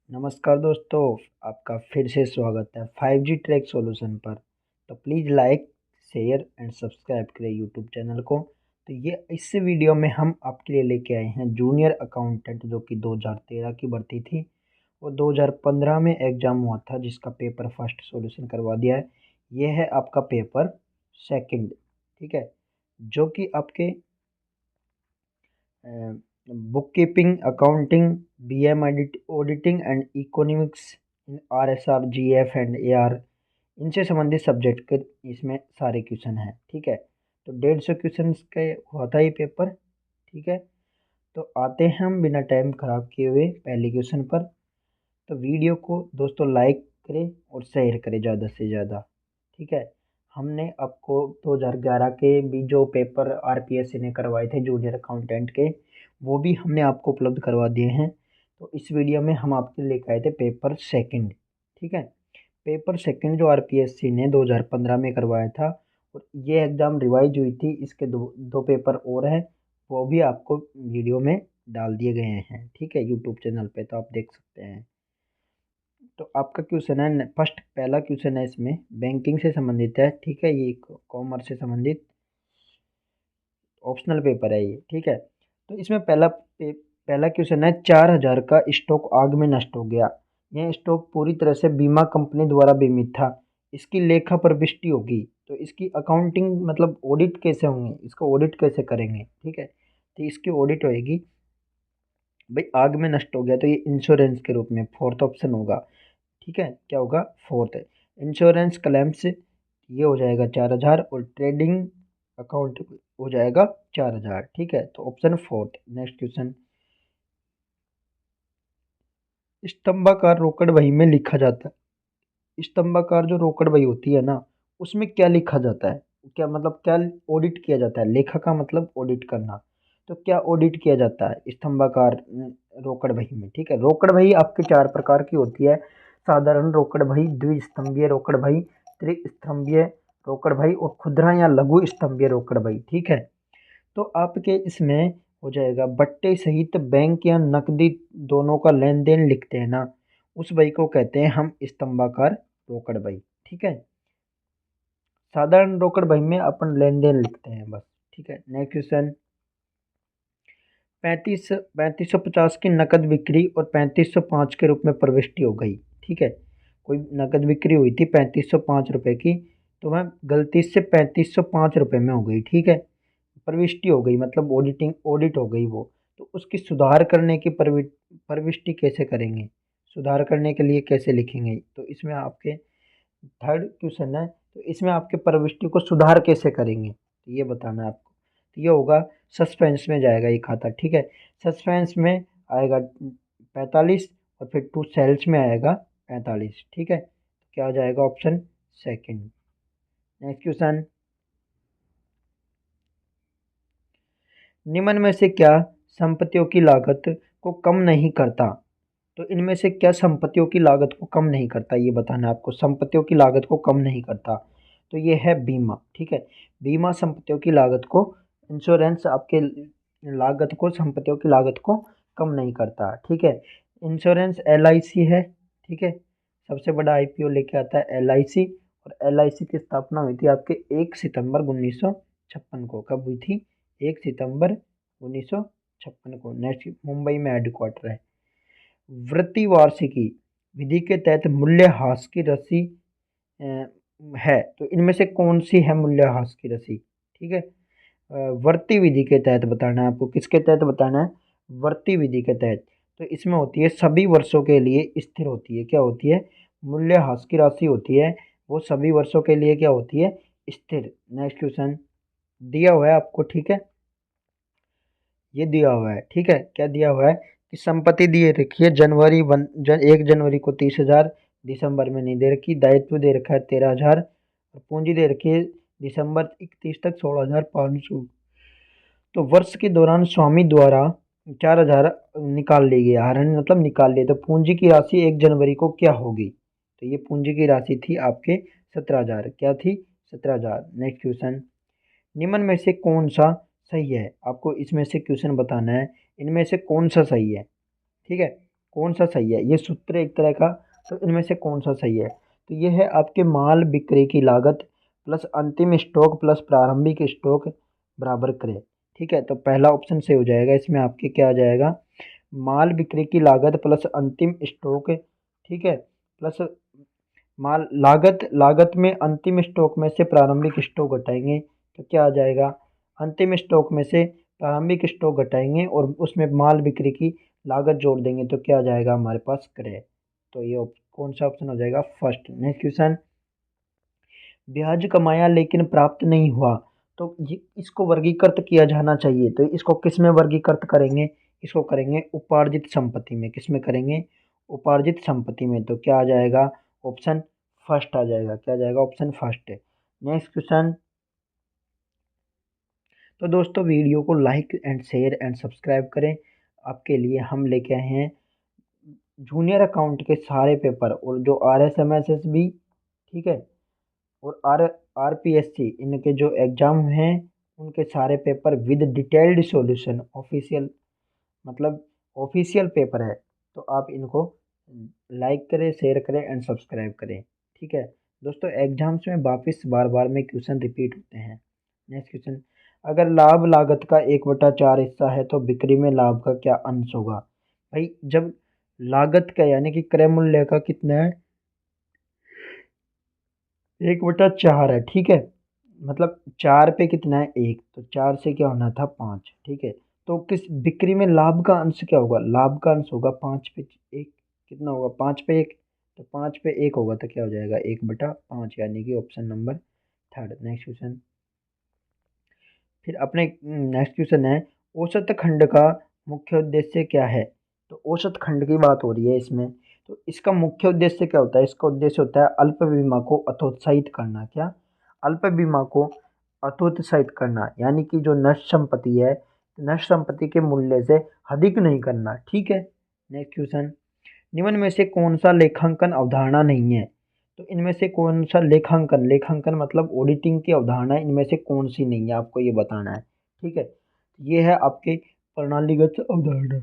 नमस्कार दोस्तों, आपका फिर से स्वागत है 5G ट्रैक सॉल्यूशन पर। तो please like, share and subscribe करें यूट्यूब चैनल को। तो ये इस वीडियो में हम आपके लिए लेके आए हैं जूनियर अकाउंटेंट, जो कि 2013 की भर्ती थी और 2015 में एग्ज़ाम हुआ था, जिसका पेपर फर्स्ट सॉल्यूशन करवा दिया है। ये है आपका पेपर सेकंड, ठीक है, जो कि आपके book keeping, accounting, BM auditing and economics in RSR, GF and AR, इनसे संबंधित सब्जेक्ट के इसमें सारे क्वेश्चन हैं। ठीक है, तो 150 क्वेश्चन के होता है ये पेपर। ठीक है, तो आते हैं हम बिना टाइम खराब किए हुए पहले क्वेश्चन पर। तो वीडियो को दोस्तों लाइक करें और शेयर करें ज़्यादा से ज़्यादा। ठीक है, हमने आपको 2011 के भी जो पेपर आरपीएससी ने करवाए थे जूनियर अकाउंटेंट के, वो भी हमने आपको उपलब्ध करवा दिए हैं। तो इस वीडियो में हम आपके लेकर आए थे पेपर सेकंड। ठीक है, पेपर सेकंड जो आरपीएससी ने 2015 में करवाया था, और ये एग्ज़ाम रिवाइज हुई थी, इसके दो दो पेपर और हैं, वो भी आपको वीडियो में डाल दिए गए हैं। ठीक है, यूट्यूब चैनल पे, तो आप देख सकते हैं। तो आपका क्वेश्चन है फर्स्ट, पहला क्वेश्चन है इसमें बैंकिंग से संबंधित है। ठीक है, ये कॉमर्स से संबंधित ऑप्शनल पेपर है ये। ठीक है, तो इसमें पहला क्वेश्चन है, 4,000 का स्टॉक आग में नष्ट हो गया। यह स्टॉक पूरी तरह से बीमा कंपनी द्वारा बीमित था। इसकी लेखा प्रविष्टि होगी, तो इसकी अकाउंटिंग मतलब ऑडिट कैसे होंगे, इसको ऑडिट कैसे करेंगे। ठीक है, तो इसकी ऑडिट होएगी, भाई आग में नष्ट हो गया तो ये इंश्योरेंस के रूप में फोर्थ ऑप्शन होगा। ठीक है, क्या होगा, फोर्थ है इंश्योरेंस क्लेम्स, ये हो जाएगा 4,000, और ट्रेडिंग अकाउंट हो जाएगा 4,000। ठीक है, तो ऑप्शन फोर्थ। नेक्स्ट क्वेश्चन, स्तंभाकार रोकड़ बही में लिखा जाता है, स्तंभाकार जो रोकड़ बही होती है ना, उसमें क्या लिखा जाता है, क्या मतलब क्या ऑडिट किया जाता है। लेखा का मतलब ऑडिट करना, तो क्या ऑडिट किया जाता है स्तंभाकार रोकड़ बही में। ठीक है, रोकड़ बही आपके चार प्रकार की होती है, साधारण रोकड़ बही, द्विस्तंभीय रोकड़ बही, त्रिस्तंभीय रोकड़ बही और खुदरा या लघु स्तंभीय रोकड़ बही। ठीक है, तो आपके इसमें हो जाएगा बट्टे सहित बैंक या नकदी दोनों का लेन देन लिखते हैं ना, उस बही को कहते हैं हम स्तंभाकार रोकड़ बही। ठीक है, साधारण रोकड़ बही में अपन लेन देन लिखते हैं बस। ठीक है, नेक्स्ट क्वेश्चन, 3550 की नकद बिक्री और 3505 के रूप में प्रविष्टि हो गई। ठीक है, कोई नकद बिक्री हुई थी 3505 रुपये की, तो वह गलती से 3505 रुपये में हो गई। ठीक है, प्रविष्टि हो गई मतलब ऑडिट हो गई वो, तो उसकी सुधार करने की प्रविष्टि कैसे करेंगे, सुधार करने के लिए कैसे लिखेंगे। तो इसमें आपके थर्ड क्वेश्चन है, तो इसमें आपके प्रविष्टि को सुधार कैसे करेंगे, तो ये बताना है आपको। तो ये होगा सस्पेंस में जाएगा ये खाता। ठीक है, सस्पेंस में आएगा 45, और फिर टू सेल्स में आएगा 45। ठीक है, तो क्या हो जाएगा, ऑप्शन सेकंड। नेक्स्ट क्वेश्चन, निम्न में से क्या संपत्तियों की लागत को कम नहीं करता। तो इनमें से क्या संपत्तियों की लागत को कम नहीं करता, ये बताना है आपको। संपत्तियों की लागत को कम नहीं करता, तो ये है बीमा। ठीक है, बीमा संपत्तियों की लागत को, इंश्योरेंस आपके लागत को, संपत्तियों की लागत को कम नहीं करता। ठीक है, इंश्योरेंस एलआईसी है। ठीक है, सबसे बड़ा आईपीओ लेके आता है एलआईसी, और एलआईसी की स्थापना हुई थी आपके 1 सितंबर 1956 को। कब हुई थी, 1 सितंबर 1956 को। नेक्स्ट, मुंबई में हेडक्वार्टर है। वृत्ति वार्षिकी विधि के तहत मूल्यह्रास की राशि अ, है, तो इनमें से कौन सी है मूल्यह्रास की राशि। ठीक है, वर्ती विधि के तहत बताना है आपको। किसके तहत बताना है, वर्ती विधि के तहत। तो इसमें होती है सभी वर्षों के लिए स्थिर होती है, क्या होती है, मूल्यह्रास की राशि होती है, वो सभी वर्षों के लिए क्या होती है, स्थिर। नेक्स्ट क्वेश्चन दिया हुआ है आपको। ठीक है, ये दिया हुआ है। ठीक है, क्या दिया हुआ है कि संपत्ति दिए रखी है, 1 जनवरी को 30,000, दिसंबर में नहीं दे रखी। दायित्व दे रखा है 13,000, और पूंजी दे रखी है दिसंबर 31 तक 16,500। तो वर्ष के दौरान स्वामी द्वारा 4,000 निकाल ली गई, हरण मतलब निकाल लिए, तो पूंजी की राशि 1 जनवरी को क्या होगी। तो ये पूंजी की राशि थी आपके 17,000, क्या थी, 17,000। नेक्स्ट क्वेश्चन, निम्न में से कौन सा सही है, आपको इसमें से क्वेश्चन बताना है, इनमें से कौन सा सही है। ठीक है, कौन सा सही है, ये सूत्र एक तरह का। तो इनमें से कौन सा सही है, तो ये है आपके माल बिक्री की लागत प्लस अंतिम स्टॉक प्लस प्रारंभिक स्टॉक बराबर करे। ठीक है, तो पहला ऑप्शन सही हो जाएगा। इसमें आपके क्या आ जाएगा, माल बिक्री की लागत प्लस अंतिम स्टॉक, ठीक है, प्लस माल लागत लागत में अंतिम स्टॉक में से प्रारंभिक स्टॉक घटाएंगे तो क्या आ जाएगा, अंतिम स्टॉक में से प्रारंभिक स्टॉक घटाएंगे और उसमें माल बिक्री की लागत जोड़ देंगे तो क्या आ जाएगा हमारे पास क्रय। तो ये कौन सा ऑप्शन हो जाएगा, फर्स्ट। नेक्स्ट क्वेश्चन, ब्याज कमाया लेकिन प्राप्त नहीं हुआ, तो ये इसको वर्गीकृत किया जाना चाहिए। तो इसको किस में वर्गीकृत करेंगे, इसको करेंगे उपार्जित संपत्ति में। किस में करेंगे, उपार्जित संपत्ति में। तो क्या आ जाएगा, ऑप्शन फर्स्ट आ जाएगा। क्या आ जाएगा, ऑप्शन फर्स्ट है। नेक्स्ट क्वेश्चन, तो दोस्तों वीडियो को like and share and subscribe करें। आपके लिए हम लेके आए हैं जूनियर अकाउंट के सारे पेपर और जो RSMSSB, ठीक है, और RPSC इनके जो एग्ज़ाम हैं उनके सारे paper with detailed solution official, मतलब ऑफिशियल पेपर है। तो आप इनको लाइक करें, शेयर करें एंड सब्सक्राइब करें। ठीक है दोस्तों, एग्जाम्स में वापस बार बार में क्वेश्चन रिपीट होते हैं। नेक्स्ट क्वेश्चन, अगर लाभ लागत का 1/4 हिस्सा है तो बिक्री में लाभ का क्या अंश होगा। भाई जब लागत का यानी कि क्रय मूल्य का कितना है, 1/4 है, ठीक है, मतलब 4 पे कितना है 1, तो 4 से क्या होना था 5, ठीक है। तो किस बिक्री में लाभ का अंश क्या होगा, लाभ का अंश होगा 5 पे 1, कितना होगा 5 पे 1, तो 5 पे 1 होगा तो क्या हो जाएगा 1/5, यानी कि option number third. Next question, फिर अपने नेक्स्ट क्वेश्चन है, औसत खंड का मुख्य उद्देश्य क्या है। तो औसत खंड की बात हो रही है इसमें, तो इसका मुख्य उद्देश्य क्या होता है, इसका उद्देश्य होता है अल्प बीमा को अतोत्साहित करना। क्या, अल्प बीमा को अतोत्साहित करना, यानी कि जो नष्ट संपत्ति है, नष्ट संपत्ति के मूल्य से अधिक नहीं करना। ठीक है। नेक्स्ट क्वेश्चन, निम्न में से कौन सा लेखांकन अवधारणा नहीं है। तो इनमें से कौन सा लेखांकन, लेखांकन मतलब ऑडिटिंग की अवधारणा इनमें से कौन सी नहीं है, आपको ये बताना है। ठीक है, ये है आपके प्रणालीगत अवधारणा।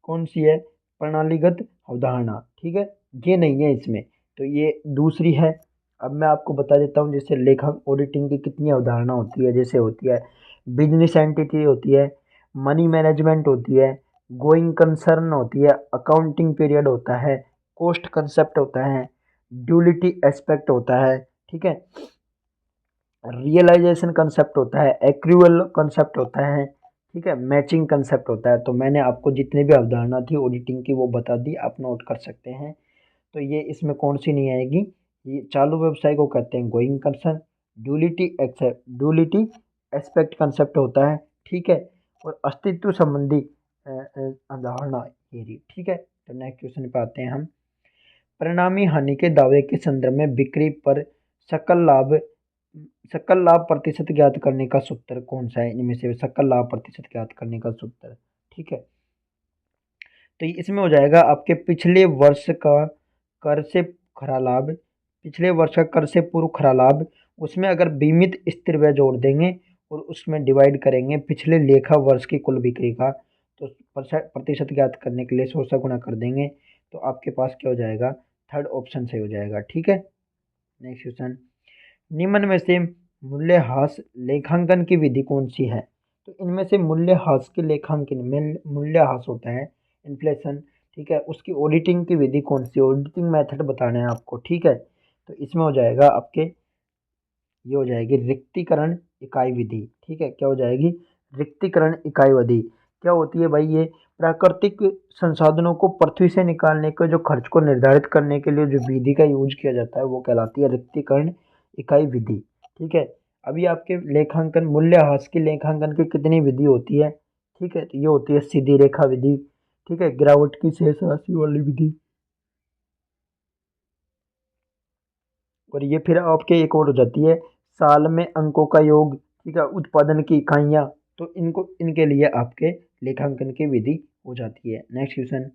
कौन सी है, प्रणालीगत अवधारणा। ठीक है, ये नहीं है इसमें, तो ये दूसरी है। अब मैं आपको बता देता हूँ, जैसे लेखा ऑडिटिंग की कितनी अवधारणा होती है। जैसे होती है बिजनेस एंटिटी होती है, मनी मैनेजमेंट होती है, गोइंग कंसर्न होती है, अकाउंटिंग पीरियड होता है, कॉस्ट कंसेप्ट होता है, ड्यूलिटी एस्पेक्ट होता है, ठीक है, रियलाइजेशन कंसेप्ट होता है, एक्रूअल कंसेप्ट होता है, ठीक है, मैचिंग कंसेप्ट होता है। तो मैंने आपको जितनी भी अवधारणा थी ऑडिटिंग की वो बता दी, आप नोट कर सकते हैं। तो ये इसमें कौन सी नहीं आएगी, ये चालू व्यवसाय को कहते हैं going concern, duality except, duality aspect concept होता है, ठीक है, और अस्तित्व संबंधी अवधारणा ये रही। ठीक है, तो नेक्स्ट क्वेश्चन पे आते हैं हम, परिणामी हानि के दावे के संदर्भ में बिक्री पर सकल लाभ प्रतिशत ज्ञात करने का सूत्र कौन सा है, इनमें से सकल लाभ प्रतिशत ज्ञात करने का सूत्र। ठीक है, तो इसमें हो जाएगा आपके पिछले वर्ष का कर से खरा लाभ, पिछले वर्ष का कर से पूर्व खरा लाभ, उसमें अगर बीमित स्थिर व्यय जोड़ देंगे और उसमें डिवाइड करेंगे पिछले लेखा वर्ष की कुल बिक्री का, तो प्रतिशत ज्ञात करने के लिए 100 से गुणा कर देंगे तो आपके पास क्या हो जाएगा, थर्ड ऑप्शन से हो जाएगा। ठीक है। नेक्स्ट क्वेश्चन, निम्न में से मूल्यह्रास लेखांकन की विधि कौन सी है। तो इनमें से मूल्यह्रास के लेखांकन में मूल्यह्रास होता है इन्फ्लेशन, ठीक है, उसकी ऑडिटिंग की विधि कौन सी, ऑडिटिंग मेथड बताना है आपको। ठीक है, तो इसमें हो जाएगा आपके, ये हो जाएगी रिक्तीकरण इकाई विधि। ठीक है, क्या हो जाएगी, रिक्तीकरण इकाई विधि। क्या होती है भाई, ये प्राकृतिक संसाधनों को पृथ्वी से निकालने के जो खर्च को निर्धारित करने के लिए जो विधि का यूज किया जाता है वो कहलाती है रिक्तीकरण इकाई विधि। ठीक है, अभी आपके लेखांकन मूल्यह्रास की लेखांकन की कितनी विधि होती है। ठीक है, तो ये होती है सीधी रेखा विधि, ठीक है, गिरावट की शेष राशि वाली विधि, और ये फिर आपके एक और हो जाती है साल में अंकों का योग, ठीक है, उत्पादन की इकाइयाँ, तो इनको इनके लिए आपके लेखांकन की विधि हो जाती है। नेक्स्ट क्वेश्चन,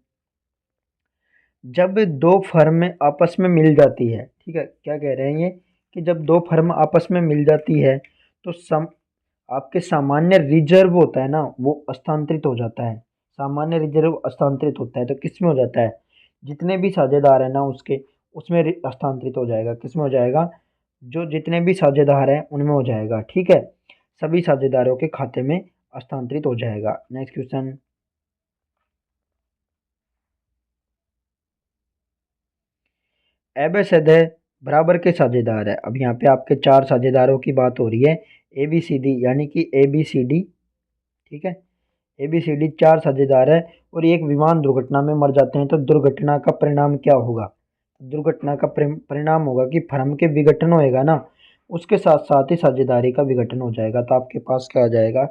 जब दो फर्म आपस में मिल जाती है, ठीक है, क्या कह रहे हैं ये, कि जब दो फर्म आपस में मिल जाती है तो आपके सामान्य रिजर्व होता है ना वो हस्तांतरित हो जाता है। सामान्य रिजर्व हस्तांतरित होता है तो किस में हो जाता है, जितने भी साझेदार हैं ना उसके उसमें हस्तांतरित हो जाएगा। किस में हो जाएगा, जो जितने भी साझेदार हैं उनमें हो जाएगा। ठीक है, सभी साझेदारों के खाते में हस्तांतरित हो जाएगा। नेक्स्ट क्वेश्चन, एबेसद है बराबर के साझेदार है। अब यहाँ पे आपके चार साझेदारों की बात हो रही है, ए बी सी डी, यानी कि ए बी सी डी। ठीक है, ए बी सी डी चार साझेदार है और एक विमान दुर्घटना में मर जाते हैं तो दुर्घटना का परिणाम क्या होगा, दुर्घटना का परिणाम होगा कि फर्म के विघटन होएगा ना, उसके साथ साथ ही साझेदारी का विघटन हो जाएगा। तो आपके पास क्या आ जाएगा,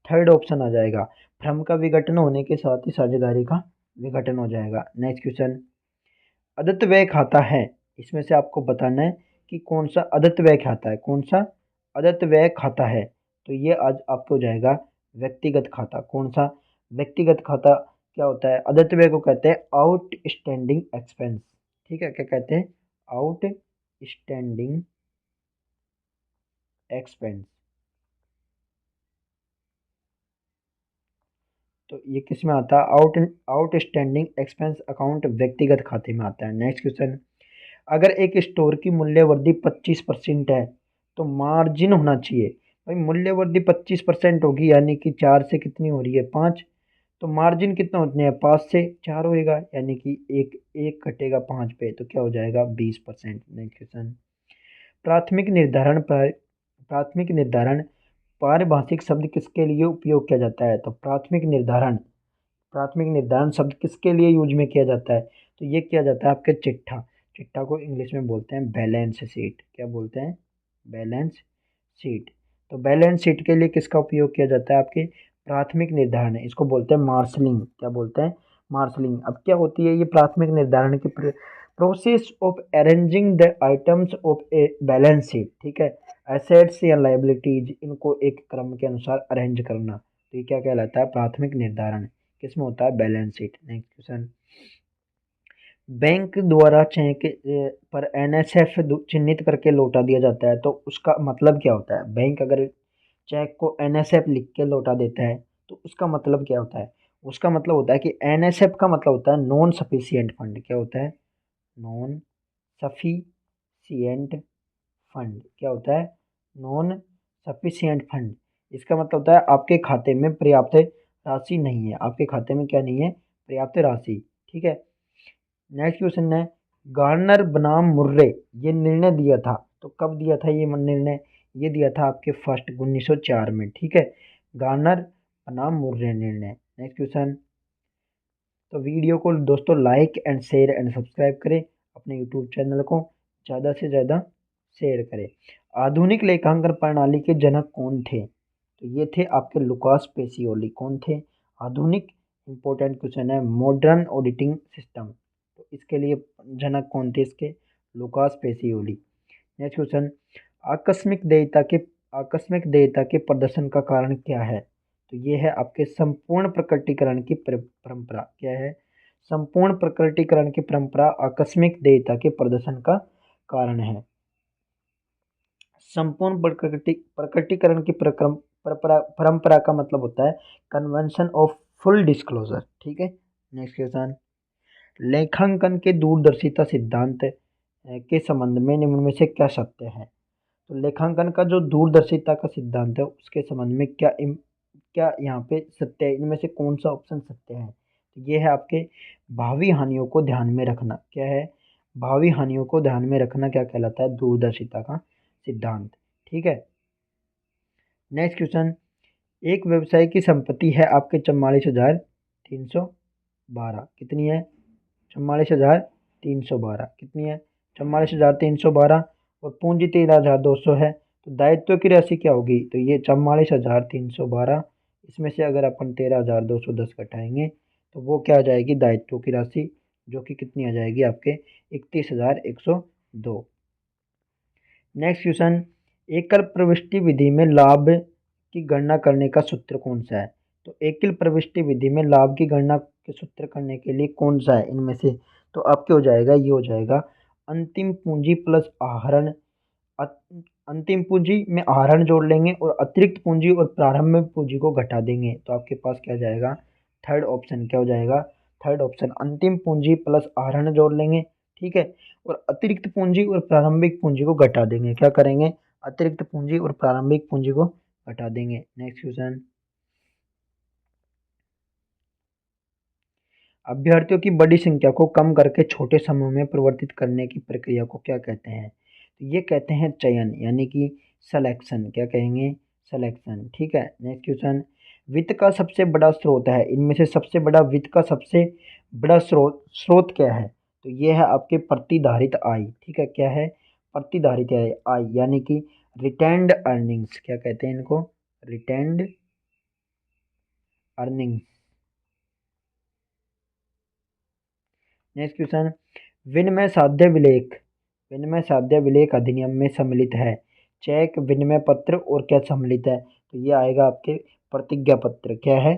थर्ड ऑप्शन आ जाएगा, फर्म का विघटन होने के साथ ही साझेदारी का विघटन हो जाएगा। नेक्स्ट क्वेश्चन, अदत्त व्यय खाता है, इसमें से आपको बताना है कि कौन सा अदत्त व्यय खाता है, कौन सा अदत्त व्यय खाता है। तो ये आज आपको हो जाएगा व्यक्तिगत खाता। कौन सा व्यक्तिगत खाता क्या होता है, अदत्त व्यय को कहते हैं आउटस्टैंडिंग एक्सपेंस। ठीक है, क्या कहते हैं, आउटस्टैंडिंग एक्सपेंस। तो ये किस में आता है, आउटस्टैंडिंग एक्सपेंस अकाउंट व्यक्तिगत खाते में आता है। नेक्स्ट क्वेश्चन, अगर एक स्टोर की मूल्य वृद्धि 25% है तो मार्जिन होना चाहिए। भाई मूल्य वृद्धि 25% होगी, यानी कि 4 से कितनी हो रही है, 5, तो मार्जिन कितना होते हैं, 5 से 4 होएगा, यानी कि एक एक घटेगा 5 पे तो क्या हो जाएगा 20%। नेक्स्ट क्वेश्चन, प्राथमिक निर्धारण पर प्राथमिक निर्धारण पारिभाषिक शब्द किसके लिए उपयोग किया जाता है। तो प्राथमिक निर्धारण शब्द किसके लिए यूज में किया जाता है, तो ये किया जाता है आपके चिट्ठा, चिट्ठा को इंग्लिश में बोलते हैं बैलेंस शीट। क्या बोलते हैं, बैलेंस शीट। तो बैलेंस शीट के लिए किसका उपयोग किया जाता है, आपके प्राथमिक निर्धारण, इसको बोलते हैं मार्शलिंग। क्या बोलते हैं, मार्शलिंग। अब क्या होती है ये प्राथमिक निर्धारण की process of arranging the items of a balance sheet. ठीक है, एसेट्स या लाइबिलिटीज इनको एक क्रम के अनुसार अरेंज करना, तो ये क्या कहलाता है, प्राथमिक निर्धारण। किसमें होता है, balance sheet. Next question, bank द्वारा चेक पर एनएसएफ चिन्हित करके लौटा दिया जाता है तो उसका मतलब क्या होता है। बैंक अगर चेक को एनएसएफ लिख के लौटा देता है तो उसका मतलब क्या होता है, उसका मतलब होता है कि एनएसएफ का मतलब होता है नॉन सफिशिएंट फंड। क्या होता है, नॉन सफिशिएंट फंड। क्या होता है, नॉन सफिशिएंट फंड। इसका मतलब होता है आपके खाते में पर्याप्त राशि नहीं है, आपके खाते में क्या नहीं है, पर्याप्त राशि। ठीक है, नेक्स्ट क्वेश्चन है, गार्नर बनाम मुर्रे ये निर्णय दिया था, तो कब दिया था ये निर्णय, ये दिया था आपके फर्स्ट 1904 में। ठीक है, गार्नर बनाम मुर्रे निर्णय। नेक्स्ट क्वेश्चन, तो वीडियो को दोस्तों like and share and subscribe करें, अपने यूट्यूब चैनल को ज़्यादा से ज़्यादा शेयर करें। आधुनिक लेखांकन प्रणाली के जनक कौन थे, तो ये थे आपके लुकास पेसियोली। कौन थे, आधुनिक, इंपॉर्टेंट क्वेश्चन है, मॉडर्न ऑडिटिंग सिस्टम, तो इसके लिए जनक कौन थे इसके, लुकास पेसियोली। नेक्स्ट क्वेश्चन, आकस्मिक देयता के आकस्मिक देयता के प्रदर्शन का कारण क्या है, तो ये है आपके संपूर्ण प्रकटीकरण की परंपरा। क्या है, संपूर्ण प्रकटीकरण की परंपरा आकस्मिक देयता के प्रदर्शन का कारण है। संपूर्ण प्रकटीकरण की परंपरा का मतलब होता है कन्वेंशन ऑफ फुल डिस्क्लोजर। ठीक है, नेक्स्ट क्वेश्चन, लेखांकन के दूरदर्शिता सिद्धांत के संबंध में निम्न में से क्या सत्य है। तो लेखांकन का जो दूरदर्शिता का सिद्धांत है उसके संबंध में क्या यहाँ पे सत्य है, इनमें से कौन सा ऑप्शन सत्य है, तो ये है आपके भावी हानियों को ध्यान में रखना। क्या है, भावी हानियों को ध्यान में रखना क्या कहलाता है, दूरदर्शिता का सिद्धांत। ठीक है, नेक्स्ट क्वेश्चन, एक व्यवसाय की संपत्ति है आपके 44,312, कितनी है, 44,312, कितनी है, 44,312, और पूंजी 13,200 है, तो दायित्व की राशि क्या होगी, तो ये 44,312, इसमें से अगर अपन 13,210 घटाएंगे तो वो क्या आ जाएगी, दायित्व की राशि, जो कि कितनी आ जाएगी आपके 31,102। नेक्स्ट क्वेश्चन, एकल प्रविष्टि विधि में लाभ की गणना करने का सूत्र कौन सा है, तो एकल प्रविष्टि विधि में लाभ की गणना के सूत्र करने के लिए कौन सा है इनमें से, तो आपके हो जाएगा, ये हो जाएगा अंतिम पूंजी प्लस आहरण। अंतिम पूंजी में आहरण जोड़ लेंगे और अतिरिक्त पूंजी और प्रारंभिक पूंजी को घटा देंगे तो आपके पास क्या जाएगा, थर्ड ऑप्शन क्या हो जाएगा, थर्ड ऑप्शन अंतिम पूंजी प्लस आहरण जोड़ लेंगे, ठीक है, और अतिरिक्त पूंजी और प्रारंभिक पूंजी को घटा देंगे। क्या करेंगे, अतिरिक्त पूंजी और प्रारंभिक पूंजी को घटा देंगे। नेक्स्ट क्वेश्चन, अभ्यर्थियों की बड़ी संख्या को कम करके छोटे समूह में परिवर्तित करने की प्रक्रिया को क्या कहते हैं, तो ये कहते हैं चयन, यानी कि सिलेक्शन। क्या कहेंगे, सिलेक्शन, ठीक है। नेक्स्ट क्वेश्चन, वित्त का सबसे बड़ा स्रोत है, इनमें से सबसे बड़ा वित्त का सबसे बड़ा स्रोत स्रोत क्या है, तो ये है आपके प्रतिधारित आय, ठीक है, क्या है, प्रतिधारित आय, यानी कि रिटेन्ड अर्निंग्स, क्या कहते हैं इनको, रिटेन्ड अर्निंग्स। नेक्स्ट क्वेश्चन, विनिमय साध्य विलेख, विनिमय साध्य विलेख अधिनियम में सम्मिलित है चेक, विनिमय पत्र और क्या सम्मिलित है, तो ये आएगा आपके प्रतिज्ञा पत्र। क्या है,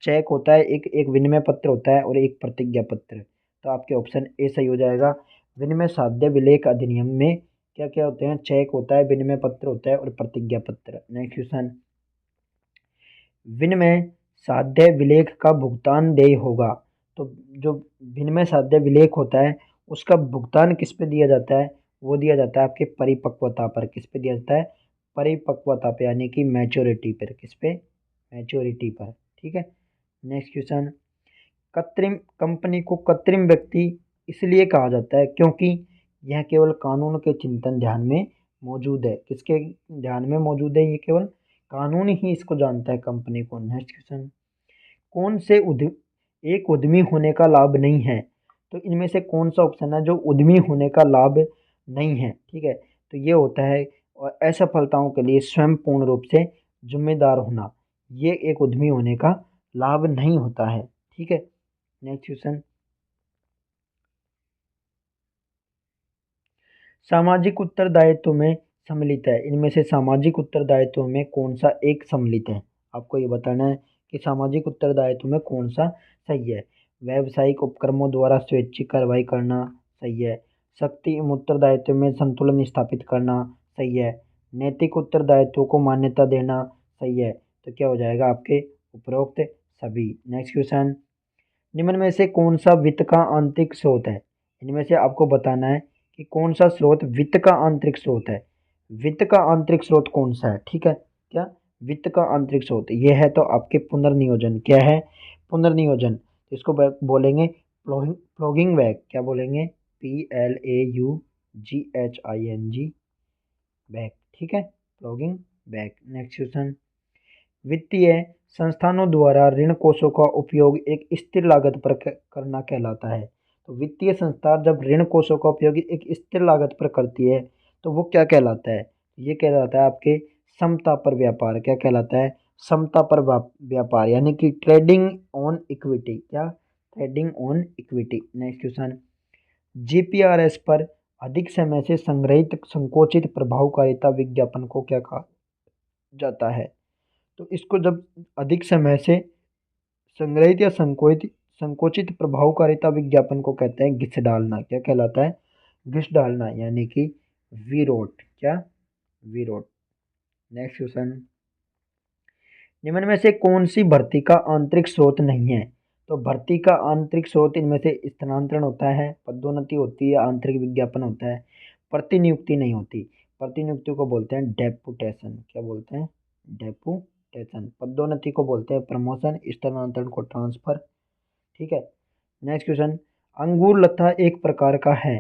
चेक होता है एक विनिमय पत्र होता है और एक प्रतिज्ञा पत्र, तो आपके ऑप्शन ए सही हो जाएगा। विनिमय साध्य विलेख अधिनियम में क्या क्या होते हैं, चेक होता है, विनिमय पत्र होता है और प्रतिज्ञा पत्र। नेक्स्ट क्वेश्चन, विनिमय साध्य विलेख का भुगतान देय होगा, तो जो विनिमय साध्य विलेख होता है उसका भुगतान किस पे दिया जाता है, वो दिया जाता है आपके परिपक्वता पर। किस पे दिया जाता है, परिपक्वता पे, यानी कि मैच्योरिटी पर। किस पे, मैच्योरिटी पर, ठीक है। नेक्स्ट क्वेश्चन, कृत्रिम कंपनी को कृत्रिम व्यक्ति इसलिए कहा जाता है क्योंकि यह केवल कानून के चिंतन ध्यान में मौजूद है। किसके ध्यान में मौजूद है, ये केवल कानून ही इसको जानता है कंपनी को। नेक्स्ट क्वेश्चन, कौन से एक उद्यमी होने का लाभ नहीं है, तो इनमें से कौन सा ऑप्शन है जो उद्यमी होने का लाभ नहीं है, ठीक है, तो ये होता है और असफलताओं के लिए स्वयं पूर्ण रूप से जिम्मेदार होना, ये एक उद्यमी होने का लाभ नहीं होता है, ठीक है। नेक्स्ट क्वेश्चन, सामाजिक उत्तरदायित्व में सम्मिलित है, इनमें से सामाजिक उत्तरदायित्व में कौन सा एक सम्मिलित है, आपको ये बताना है कि सामाजिक उत्तरदायित्व में कौन सा सही है। व्यावसायिक उपक्रमों द्वारा स्वैच्छिक कार्रवाई करना सही है, शक्ति एवं उत्तरदायित्व में संतुलन स्थापित करना सही है, नैतिक उत्तरदायित्व को मान्यता देना सही है, तो क्या हो जाएगा आपके उपरोक्त सभी। नेक्स्ट क्वेश्चन, निम्न में से कौन सा वित्त का आंतरिक स्रोत है, इनमें से आपको बताना है कि कौन सा स्रोत वित्त का आंतरिक स्रोत है। वित्त का आंतरिक स्रोत कौन सा है, ठीक है, क्या, वित्त का आंतरिक स्रोत ये है तो आपके पुनर्नियोजन। क्या है, पुनर्नियोजन, इसको बोलेंगे प्लॉगिंग बैग। क्या बोलेंगे, PLAUGHING बैग, ठीक है, प्लॉगिंग बैग। नेक्स्ट क्वेश्चन, वित्तीय संस्थानों द्वारा ऋण कोषों का उपयोग एक स्थिर लागत पर करना कहलाता है, तो वित्तीय संस्था जब ऋण कोषों का उपयोग एक स्थिर लागत पर करती है तो वो क्या कहलाता है, ये कहलाता है आपके समता पर व्यापार। क्या कहलाता है, समता पर व्यापार, यानी कि ट्रेडिंग ऑन इक्विटी। क्या, trading on equity. Next question, GPRS पर अधिक समय से संग्रहित संकोचित प्रभावकारिता विज्ञापन को क्या कहा जाता है, तो इसको जब अधिक समय से संग्रहित या संकोचित प्रभावकारिता विज्ञापन को कहते हैं घिस डालना। क्या कहलाता है, घिस डालना, यानी कि वीरोट। क्या, वीरोट। नेक्स्ट क्वेश्चन, निम्न में से कौन सी भर्ती का आंतरिक स्रोत नहीं है, तो भर्ती का आंतरिक स्रोत इनमें से स्थानांतरण होता है, पदोन्नति होती है, आंतरिक विज्ञापन होता है, प्रतिनियुक्ति नहीं होती। प्रतिनियुक्ति को बोलते हैं डेपुटेशन। क्या बोलते हैं, डेपुटेशन। पदोन्नति को बोलते हैं प्रमोशन, स्थानांतरण को ट्रांसफर, ठीक है। नेक्स्ट क्वेश्चन, अंगूर लता एक प्रकार का है,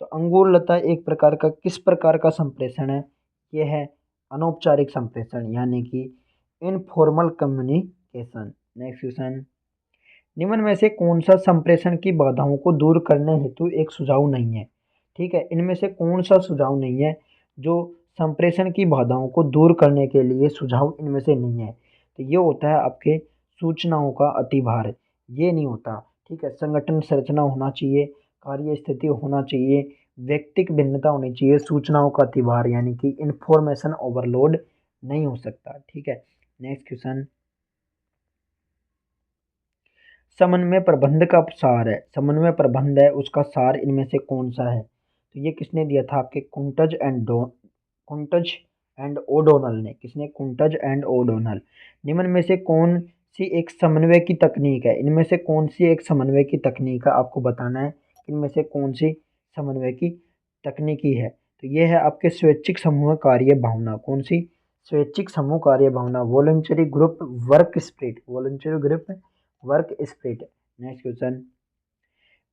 तो अंगूर लता एक प्रकार का किस प्रकार का संप्रेषण है, ये है अनौपचारिक संप्रेषण, यानी कि इनफॉर्मल कम्युनिकेशन। नेक्स्ट क्वेश्चन, निम्न में से कौन सा संप्रेषण की बाधाओं को दूर करने हेतु एक सुझाव नहीं है, ठीक है, इनमें से कौन सा सुझाव नहीं है जो संप्रेषण की बाधाओं को दूर करने के लिए सुझाव इनमें से नहीं है, तो ये होता है आपके सूचनाओं का अतिभार। ये नहीं होता, ठीक है, संगठन संरचना होना चाहिए, कार्य स्थिति होना चाहिए, व्यक्तिक भिन्नता होनी चाहिए, सूचनाओं का अतिभार यानी कि इंफॉर्मेशन ओवरलोड नहीं हो सकता, ठीक है। नेक्स्ट क्वेश्चन, समन्वय प्रबंध का सार है, समन्वय प्रबंध है उसका सार इनमें से कौन सा है, तो ये किसने दिया था, आपके कुंटज एंड ओडोनल ने। किसने, कुंटज एंड ओडोनल। निम्न में से कौन सी एक समन्वय की तकनीक है। इनमें से कौन सी एक समन्वय की तकनीक है आपको बताना है। इनमें से कौन सी समन्वय की तकनीकी है। तो ये है आपके स्वैच्छिक समूह कार्य भावना। कौन सी? स्वैच्छिक समूह कार्य भावना, voluntary group work spirit, voluntary group work spirit. Next question,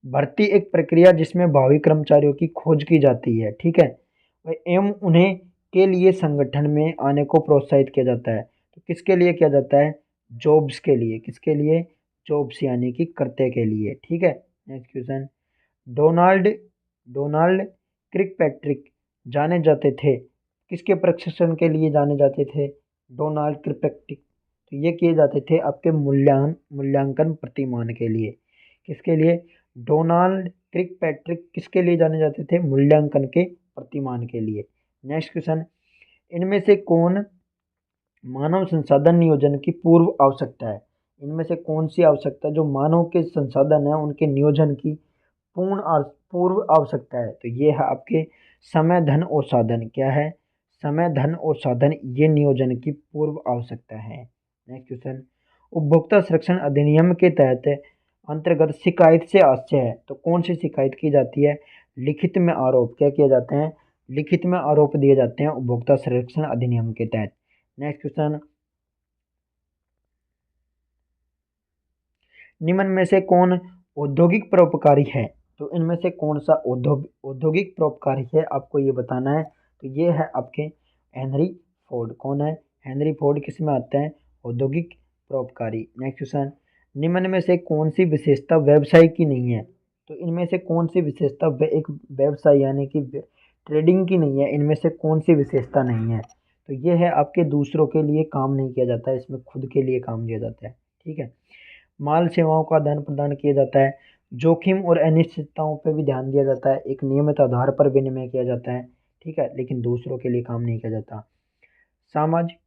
भर्ती एक प्रक्रिया जिसमें भावी कर्मचारियों की खोज की जाती है, ठीक है, एवं उन्हें के लिए संगठन में आने को प्रोत्साहित किया जाता है। तो किसके लिए किया जाता है? जॉब्स के लिए। किसके लिए? जॉब्स यानी कि कर्ते के लिए, ठीक है। नेक्स्ट क्वेश्चन, डोनाल्ड डोनाल्ड क्रिकपैट्रिक जाने जाते थे, किसके प्रशिक्षण के लिए जाने जाते थे? डोनाल्ड क्रिकपैट्रिक, तो ये किए जाते थे आपके मूल्यांकन प्रतिमान के लिए। किसके लिए? डोनाल्ड क्रिकपैट्रिक किसके लिए जाने जाते थे? मूल्यांकन के प्रतिमान के लिए। नेक्स्ट क्वेश्चन, इनमें से कौन मानव संसाधन नियोजन की पूर्व आवश्यकता है? इनमें से कौन सी आवश्यकता जो मानव के संसाधन है उनके नियोजन की पूर्व आवश्यकता है? तो ये है आपके समय, धन और साधन। क्या है? समय, धन और साधन, ये नियोजन की पूर्व आवश्यकता है। नेक्स्ट क्वेश्चन, उपभोक्ता संरक्षण अधिनियम के तहत अंतर्गत शिकायत से आशय है, तो कौन सी शिकायत की जाती है? लिखित में आरोप। क्या किए जाते हैं? लिखित में आरोप दिए जाते हैं उपभोक्ता संरक्षण अधिनियम के तहत। नेक्स्ट क्वेश्चन, निम्न में से कौन औद्योगिक परोपकारी है? तो इनमें से कौन सा औद्योगिक परोपकारी है आपको ये बताना है। तो ये है आपके हेनरी फोर्ड। कौन है? हेनरी फोर्ड किस में आता है? औद्योगिक परोपकारी। नेक्स्ट क्वेश्चन, निम्न में से कौन सी विशेषता व्यवसाय की नहीं है? तो इनमें से कौन सी विशेषता एक व्यवसाय यानी कि ट्रेडिंग की नहीं है? इनमें से कौन सी विशेषता नहीं है? तो ये है आपके दूसरों के लिए काम नहीं किया जाता है, इसमें खुद के लिए काम किया जाता है, ठीक है। माल सेवाओं का आदान प्रदान किया जाता है। जोखिम और अनिश्चितताओं पर भी ध्यान दिया जाता है। एक नियमित आधार पर विनिमय किया जाता है, ठीक है, लेकिन दूसरों के लिए काम नहीं किया जाता। सामाजिक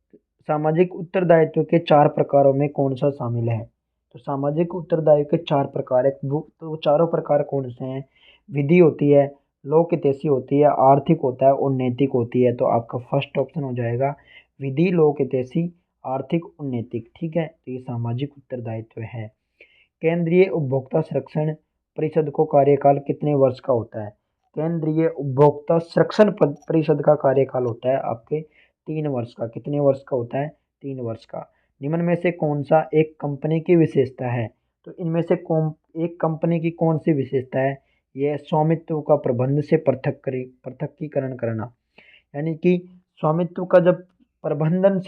सामाजिक उत्तरदायित्व के 4 प्रकारों में कौन सा शामिल है? तो सामाजिक उत्तरदायित्व के 4 प्रकार है। वो चारों प्रकार कौन से हैं? विधि होती है, लोकहितैषी होती है, आर्थिक होता है और नैतिक होती है। तो आपका फर्स्ट ऑप्शन हो जाएगा विधि, लोकहितैषी, आर्थिक और नैतिक, ठीक है। तो ये सामाजिक उत्तरदायित्व है। केंद्रीय उपभोक्ता संरक्षण परिषद को कार्यकाल कितने वर्ष का होता है? केंद्रीय उपभोक्ता संरक्षण परिषद का कार्यकाल होता है आपके 3 वर्ष का। कितने वर्ष का होता है? 3 वर्ष का। निम्न में से कौन सा एक कंपनी की विशेषता है? तो इनमें से कौन एक कंपनी की कौन सी विशेषता है? यह स्वामित्व का प्रबंध से पृथकीकरण करना, यानी कि स्वामित्व का जब प्रबंधन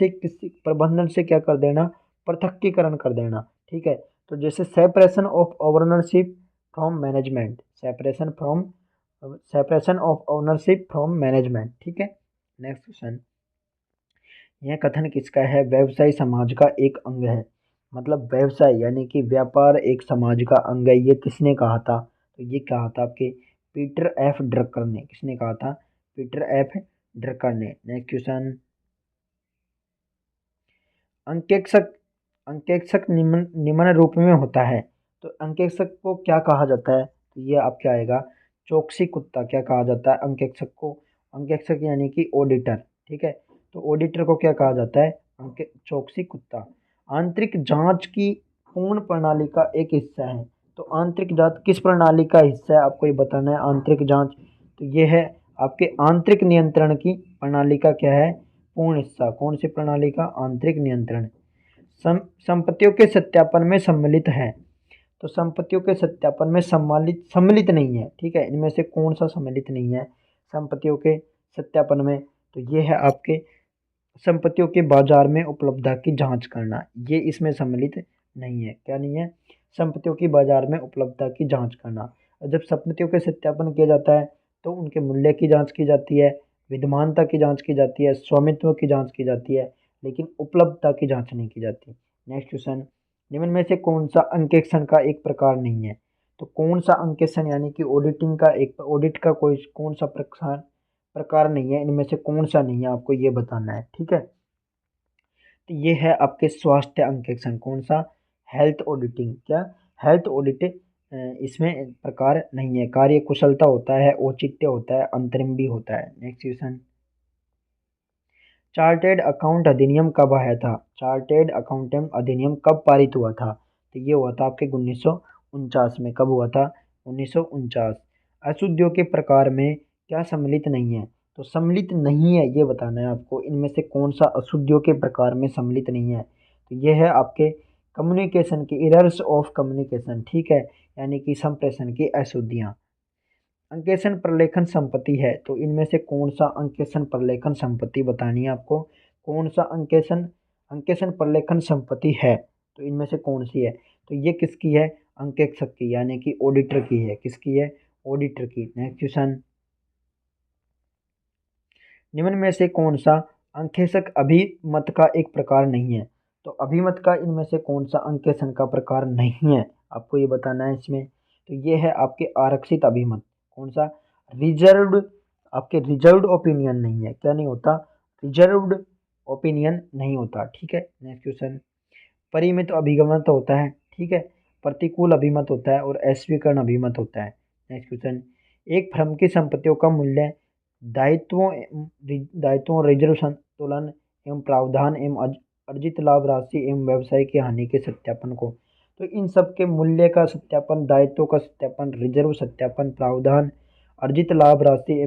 से क्या कर देना? पृथकीकरण कर देना, ठीक है। तो जैसे separation of ownership from management, separation of ownership from management, ठीक है। नेक्स्ट क्वेश्चन, यह कथन किसका है? व्यवसाय समाज का एक अंग है। मतलब व्यवसाय यानी कि व्यापार एक समाज का अंग है, ये किसने कहा था? तो ये कहा था आपके पीटर एफ ड्रकर ने। किसने कहा था? पीटर एफ ड्रकर ने। नेक्स्ट क्वेश्चन, अंकेक्षक अंकेक्षक निम्न रूप में होता है। तो अंकेक्षक को क्या कहा जाता है? तो ये आपके आएगा चौकसी कुत्ता। क्या कहा जाता है अंकेक्षक को? अंकेक्षक यानी कि ऑडिटर, ठीक है। तो ऑडिटर को क्या कहा जाता है? चौकसी कुत्ता। आंतरिक जांच की पूर्ण प्रणाली का एक हिस्सा है। तो आंतरिक जांच किस प्रणाली का हिस्सा है आपको ये बताना है। आंतरिक जांच, तो ये है आपके आंतरिक नियंत्रण की प्रणाली का क्या है? पूर्ण हिस्सा। कौन सी प्रणाली का? आंतरिक नियंत्रण। संपत्तियों के सत्यापन में सम्मिलित है। तो संपत्तियों के सत्यापन में सम्मिलित नहीं है, ठीक है। इनमें से कौन सा सम्मिलित नहीं है संपत्तियों के सत्यापन में? तो ये है आपके संपत्तियों के बाजार में उपलब्धता की जांच करना, ये इसमें सम्मिलित नहीं है। क्या नहीं है? संपत्तियों की बाजार में उपलब्धता की जांच करना। और जब संपत्तियों के सत्यापन किया जाता है तो उनके मूल्य की जांच की जाती है, विद्यमानता की जांच की जाती है, स्वामित्व की जांच की जाती है, लेकिन उपलब्धता की जांच नहीं की जाती। नेक्स्ट क्वेश्चन, निम्न में से कौन सा अंकेक्षण का एक प्रकार नहीं है? तो कौन सा अंकेक्षण यानी कि ऑडिट का कोई कौन सा प्रकार नहीं है? इनमें से कौन सा नहीं है आपको ये बताना है, ठीक है। तो ये है आपके स्वास्थ्य अंकेक्षण। कौन सा? Health auditing. क्या? हेल्थ ऑडिट इसमें प्रकार नहीं है। कार्य कुशलता होता है, औचित्य होता है, अंतरिम भी होता है। नेक्स्ट क्वेश्चन, चार्टेड अकाउंट अधिनियम कब आया था? चार्टेड अकाउंटेंट अधिनियम कब पारित हुआ था? तो ये हुआ था आपके 1949 में। कब हुआ था? 1949। अशुद्धियों के प्रकार में क्या सम्मिलित नहीं है? तो सम्मिलित नहीं है ये बताना है आपको, इनमें से कौन सा अशुद्धियों के प्रकार में सम्मिलित नहीं है। तो ये है आपके कम्युनिकेशन की एरर्स ऑफ कम्युनिकेशन, ठीक है, यानी कि संप्रेषण की अशुद्धियाँ। अंकेशन प्रलेखन संपत्ति है, तो इनमें से कौन सा अंकेशन प्रलेखन संपत्ति बतानी है आपको। कौन सा अंकेशन अंकेशन प्रलेखन संपत्ति है, तो इनमें से कौन सी है? तो ये किसकी है? अंकेक्षक की, यानी कि ऑडिटर की है। किसकी है? ऑडिटर की। नेक्स्ट क्वेश्चन, निम्न में से कौन सा अंकेशक अभिमत का एक प्रकार नहीं है? तो अभिमत का इनमें से कौन सा अंकेशन का प्रकार नहीं है, आपको ये बताना है इसमें। तो ये है आपके आरक्षित अभिमत। कौन सा? रिजर्व्ड। आपके रिजर्व्ड ओपिनियन नहीं है। क्या नहीं होता? रिजर्व्ड ओपिनियन नहीं होता, ठीक है। नेक्स्ट क्वेश्चन, परिमित अभिमत होता है, ठीक है, प्रतिकूल अभिमत होता है और अस्वीकरण अभिमत होता है। नेक्स्ट क्वेश्चन, एक फर्म की संपत्तियों का मूल्य दायित्वों रिजर्व संतुलन एवं प्रावधान एवं अर्जित लाभ राशि एवं व्यवसाय की हानि के सत्यापन को, तो इन सब के मूल्य का सत्यापन, दायित्वों का सत्यापन, रिजर्व सत्यापन, प्रावधान, अर्जित लाभ राशि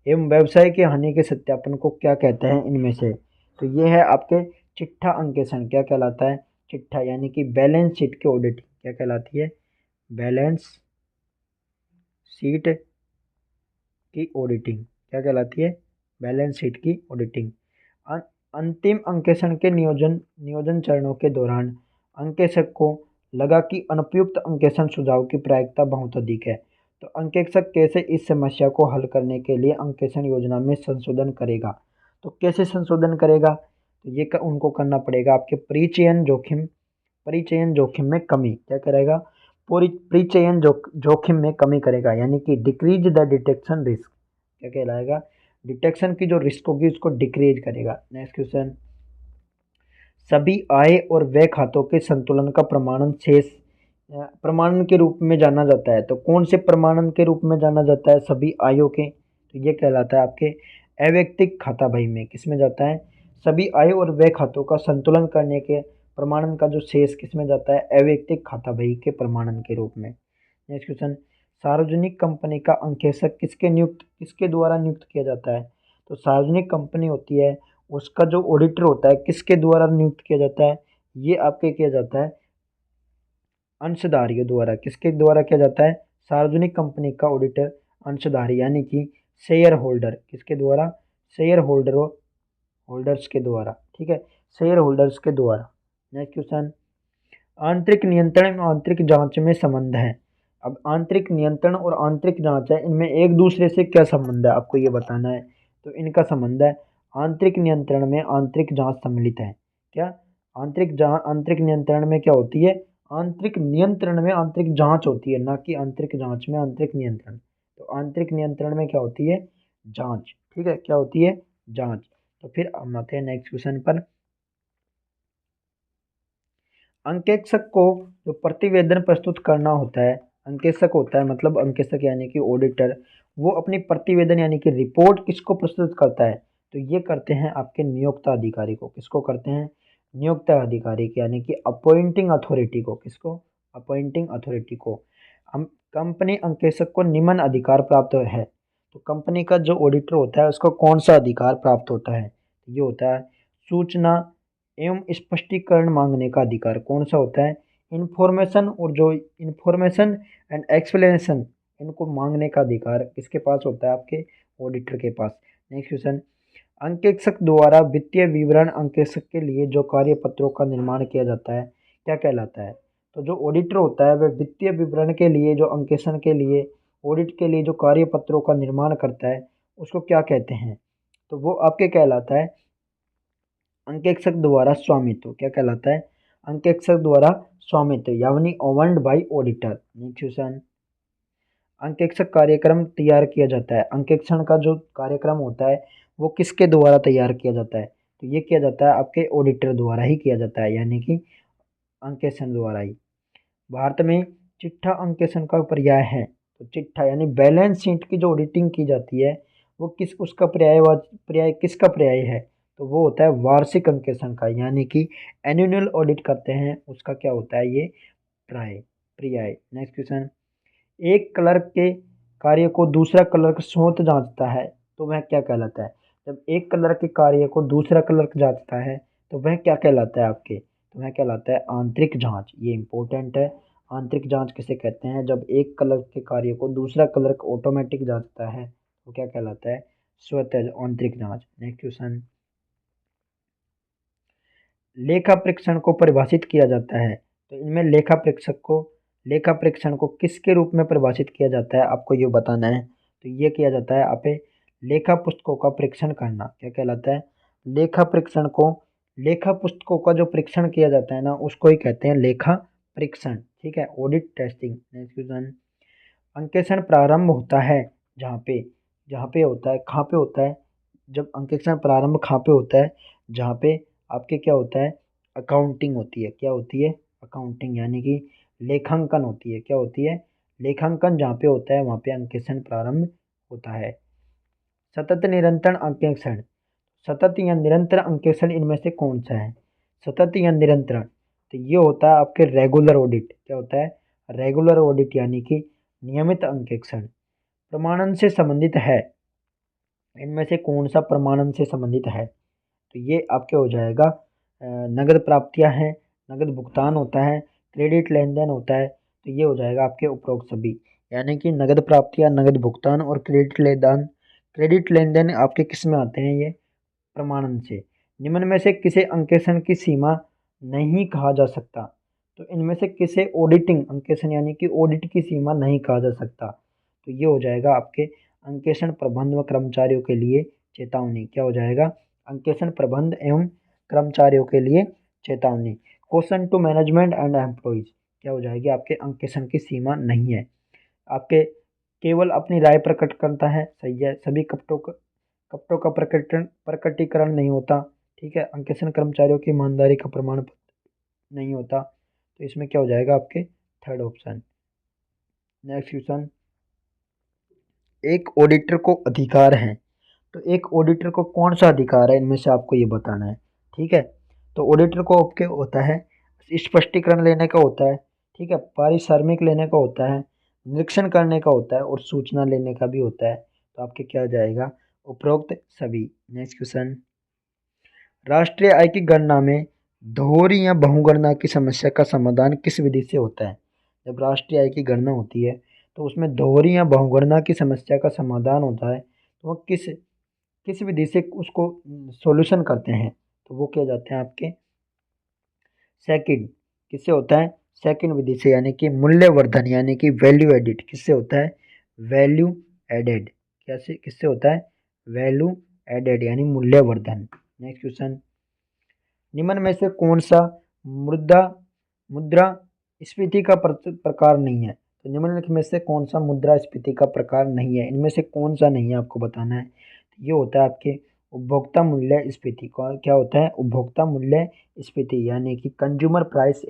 एवं व्यवसाय की हानि के सत्यापन को क्या कहते हैं इनमें से? तो ये है आपके चिट्ठा अंकेक्षण। क्या कहलाता है? चिट्ठा, यानी कि बैलेंस शीट की ऑडिटिंग क्या कहलाती है? बैलेंस शीट की ऑडिटिंग क्या कहलाती है? बैलेंस शीट की ऑडिटिंग। अंतिम अंकेक्षण के नियोजन चरणों के दौरान अंकेक्षक को लगा कि अनुपयुक्त अंकेक्षण सुझाव की प्रायिकता बहुत अधिक है, तो अंकेक्षक कैसे इस समस्या को हल करने के लिए अंकेक्षण योजना में संशोधन करेगा? तो कैसे संशोधन करेगा? तो ये उनको करना पड़ेगा आपके परिचयन जोखिम में कमी। क्या करेगा? परिचयन जोखिम में कमी करेगा, यानी कि डिक्रीज द डिटेक्शन रिस्क। क्या कहलाएगा? डिटेक्शन की जो रिस्क होगी उसको डिक्रीज करेगा। नेक्स्ट क्वेश्चन, सभी आय और व्यय खातों के संतुलन का प्रमाणन शेष प्रमाणन के रूप में जाना जाता है। तो कौन से प्रमाणन के रूप में जाना जाता है सभी आयों के? तो ये कहलाता है आपके अवैयक्तिक खाता बही में। किस में जाता है? सभी आय और व्यय खातों का संतुलन करने के प्रमाणन का जो शेष किस में जाता है? अवैयक्तिक खाता बही के प्रमाणन के रूप में। नेक्स्ट क्वेश्चन, सार्वजनिक कंपनी का अंकेक्षक किसके द्वारा नियुक्त किया जाता है? तो सार्वजनिक कंपनी होती है, उसका जो ऑडिटर होता है किसके द्वारा नियुक्त किया जाता है? ये आपके किया जाता है अंशधारियों द्वारा। किसके द्वारा किया जाता है? सार्वजनिक कंपनी का ऑडिटर अंशधारी, यानी कि शेयर होल्डर। किसके द्वारा? शेयर होल्डर्स के द्वारा, ठीक है, शेयर होल्डर्स के द्वारा। नेक्स्ट क्वेश्चन, आंतरिक नियंत्रण और आंतरिक जांच में संबंध है। अब आंतरिक नियंत्रण और आंतरिक जांच है, इनमें एक दूसरे से क्या संबंध है आपको ये बताना है। तो इनका संबंध है, आंतरिक नियंत्रण में आंतरिक जांच सम्मिलित है। क्या? आंतरिक नियंत्रण में क्या होती है? आंतरिक नियंत्रण में आंतरिक जांच होती है, ना कि आंतरिक जांच में आंतरिक नियंत्रण। तो आंतरिक नियंत्रण में क्या होती है? जांच, ठीक है, क्या होती है? जांच। तो फिर हम आते हैं नेक्स्ट क्वेश्चन पर। अंकेक्षक को जो प्रतिवेदन प्रस्तुत करना होता है, अंकेक्षक होता है मतलब अंकेक्षक यानी कि ऑडिटर, वो अपनी प्रतिवेदन यानी कि रिपोर्ट किसको प्रस्तुत करता है? तो ये करते हैं आपके नियोक्ता अधिकारी को। किसको करते हैं? नियोक्ता अधिकारी की, यानी कि अपॉइंटिंग अथॉरिटी को। किसको? अपॉइंटिंग अथॉरिटी को। हम कंपनी अंकेक्षक को निम्न अधिकार प्राप्त है। तो कंपनी का जो ऑडिटर होता है उसको कौन सा अधिकार प्राप्त होता है? ये होता है सूचना एवं स्पष्टीकरण मांगने का अधिकार। कौन सा होता है? इन्फॉर्मेशन, और जो इन्फॉर्मेशन एंड एक्सप्लेनेशन, इनको मांगने का अधिकार किसके पास होता है? आपके ऑडिटर के पास। नेक्स्ट क्वेश्चन, अंकेक्षक द्वारा वित्तीय विवरण अंकेक्षक के लिए जो कार्यपत्रों का निर्माण किया जाता है क्या कहलाता है? तो जो ऑडिटर होता है वह वित्तीय विवरण के लिए, जो अंकेक्षण के लिए, ऑडिट के लिए जो कार्यपत्रों का निर्माण करता है उसको क्या कहते हैं? तो वो आपके कहलाता है अंकेक्षक द्वारा स्वामित्व। क्या कहलाता है? अंकेक्षक द्वारा स्वामित्व, यानी ओवर्ड बाय ऑडिटर। क्वेश्चन, अंकेक्षक कार्यक्रम तैयार किया जाता है। अंकेक्षण का जो कार्यक्रम होता है वो किसके द्वारा तैयार किया जाता है? तो ये किया जाता है आपके ऑडिटर द्वारा ही किया जाता है, यानी कि अंकेक्षण द्वारा ही। भारत में चिट्ठा अंकेक्षण का पर्याय है। तो चिट्ठा यानी बैलेंस शीट की जो ऑडिटिंग की जाती है वो किसका पर्याय किसका पर्याय है? तो वो होता है वार्षिक अंकेक्षण का, यानी कि एनुअल ऑडिट करते हैं उसका क्या होता है ये प्राय पर्याय। नेक्स्ट क्वेश्चन, एक क्लर्क के कार्य को दूसरा क्लर्क स्वतः जांचता है तो वह क्या कहलाता है। जब एक क्लर्क के कार्य को दूसरा क्लर्क जांचता है तो वह क्या कहलाता है आपके, तो वह कहलाता है आंतरिक जांच। ये इंपॉर्टेंट है। आंतरिक जांच किसे कहते हैं, जब एक क्लर्क के कार्य को दूसरा क्लर्क ऑटोमेटिक जांचता है तो क्या कहलाता है स्वतः आंतरिक जांच। नेक्स्ट क्वेश्चन, लेखा परीक्षण को परिभाषित किया जाता है तो इनमें लेखा परीक्षण को किसके रूप में परिभाषित किया जाता है आपको ये बताना है। तो ये किया जाता है आपे लेखा पुस्तकों का परीक्षण करना, क्या कहलाता है लेखा परीक्षण को। लेखा पुस्तकों का जो परीक्षण किया जाता है ना उसको ही कहते हैं लेखा परीक्षण, ठीक है, ऑडिट टेस्टिंग। नेक्स्ट क्वेश्चन, अंकेक्षण प्रारंभ होता है जहाँ पे होता है, कहाँ पे होता है, जब अंकेक्षण प्रारंभ कहाँ पे होता है, जहाँ पे आपके क्या होता है अकाउंटिंग होती है, क्या होती है अकाउंटिंग, यानी कि लेखांकन होती है, क्या होती है लेखांकन, जहाँ पे होता है वहाँ पे अंकेक्षण प्रारंभ होता है। सतत निरंतर अंकेक्षण, सतत या निरंतर अंकेक्षण इनमें से कौन सा है, सतत या निरंतर, तो ये होता है आपके रेगुलर ऑडिट, क्या होता है रेगुलर ऑडिट, यानी कि नियमित अंकेक्षण। प्रमाणन से संबंधित है, इनमें से कौन सा प्रमाणन से संबंधित है, तो ये आपके हो जाएगा नगद प्राप्तियां हैं, नगद भुगतान होता है, क्रेडिट लेन देन होता है, तो ये हो जाएगा आपके उपरोक्त सभी, यानी कि नगद प्राप्तियां, नगद भुगतान और क्रेडिट लेन देन आपके किस में आते हैं ये प्रमाणन से। निम्न में से किसे अंकेक्षण की सीमा नहीं कहा जा सकता, तो इनमें से किसे ऑडिटिंग अंकेक्षण यानी कि ऑडिट की सीमा नहीं कहा जा सकता, तो ये हो जाएगा आपके अंकेक्षण प्रबंध व कर्मचारियों के लिए चेतावनी, क्या हो जाएगा अंकेक्षण प्रबंध एवं कर्मचारियों के लिए चेतावनी। Question to management and employees, क्या हो जाएगी आपके अंकेक्षण की सीमा नहीं है, आपके केवल अपनी राय प्रकट करता है, सही है, सभी कपटों का प्रकटीकरण नहीं होता, ठीक है, अंकेक्षण कर्मचारियों की ईमानदारी का प्रमाण पत्र नहीं होता, तो इसमें क्या हो जाएगा आपके थर्ड ऑप्शन। नेक्स्ट क्वेश्चन, एक ऑडिटर को अधिकार है, तो एक ऑडिटर को कौन सा अधिकार है इनमें से आपको ये बताना है, ठीक है। तो ऑडिटर को आपके होता है स्पष्टीकरण लेने का होता है, ठीक है, पारिश्रमिक लेने का होता है, निरीक्षण करने का होता है और सूचना लेने का भी होता है, तो आपके क्या आ जाएगा उपरोक्त सभी। नेक्स्ट क्वेश्चन, राष्ट्रीय आय की गणना में दोहरी या बहुगणना की समस्या का समाधान किस विधि से होता है। जब राष्ट्रीय आय की गणना होती है तो उसमें दोहरी या बहुगणना की समस्या का समाधान होता है, तो वह किस किस विधि से उसको सॉल्यूशन करते हैं, तो वो किया जाते हैं आपके सेकंड, किससे होता है सेकंड विधि से, यानी कि मूल्यवर्धन, यानी कि वैल्यू एडिड, किससे होता है वैल्यू एडेड, कैसे किससे होता है वैल्यू एडेड यानी मूल्यवर्धन। नेक्स्ट क्वेश्चन, निम्न में से कौन सा मुद्रा मुद्रा स्फीति का प्रकार नहीं है, तो निम्न में से कौन सा मुद्रा स्फीति का प्रकार नहीं है, इनमें से कौन सा नहीं है आपको बताना है। तो ये होता है आपके उपभोक्ता मूल्य स्फीति का, क्या होता है उपभोक्ता मूल्य स्फीति, यानी कि कंज्यूमर प्राइस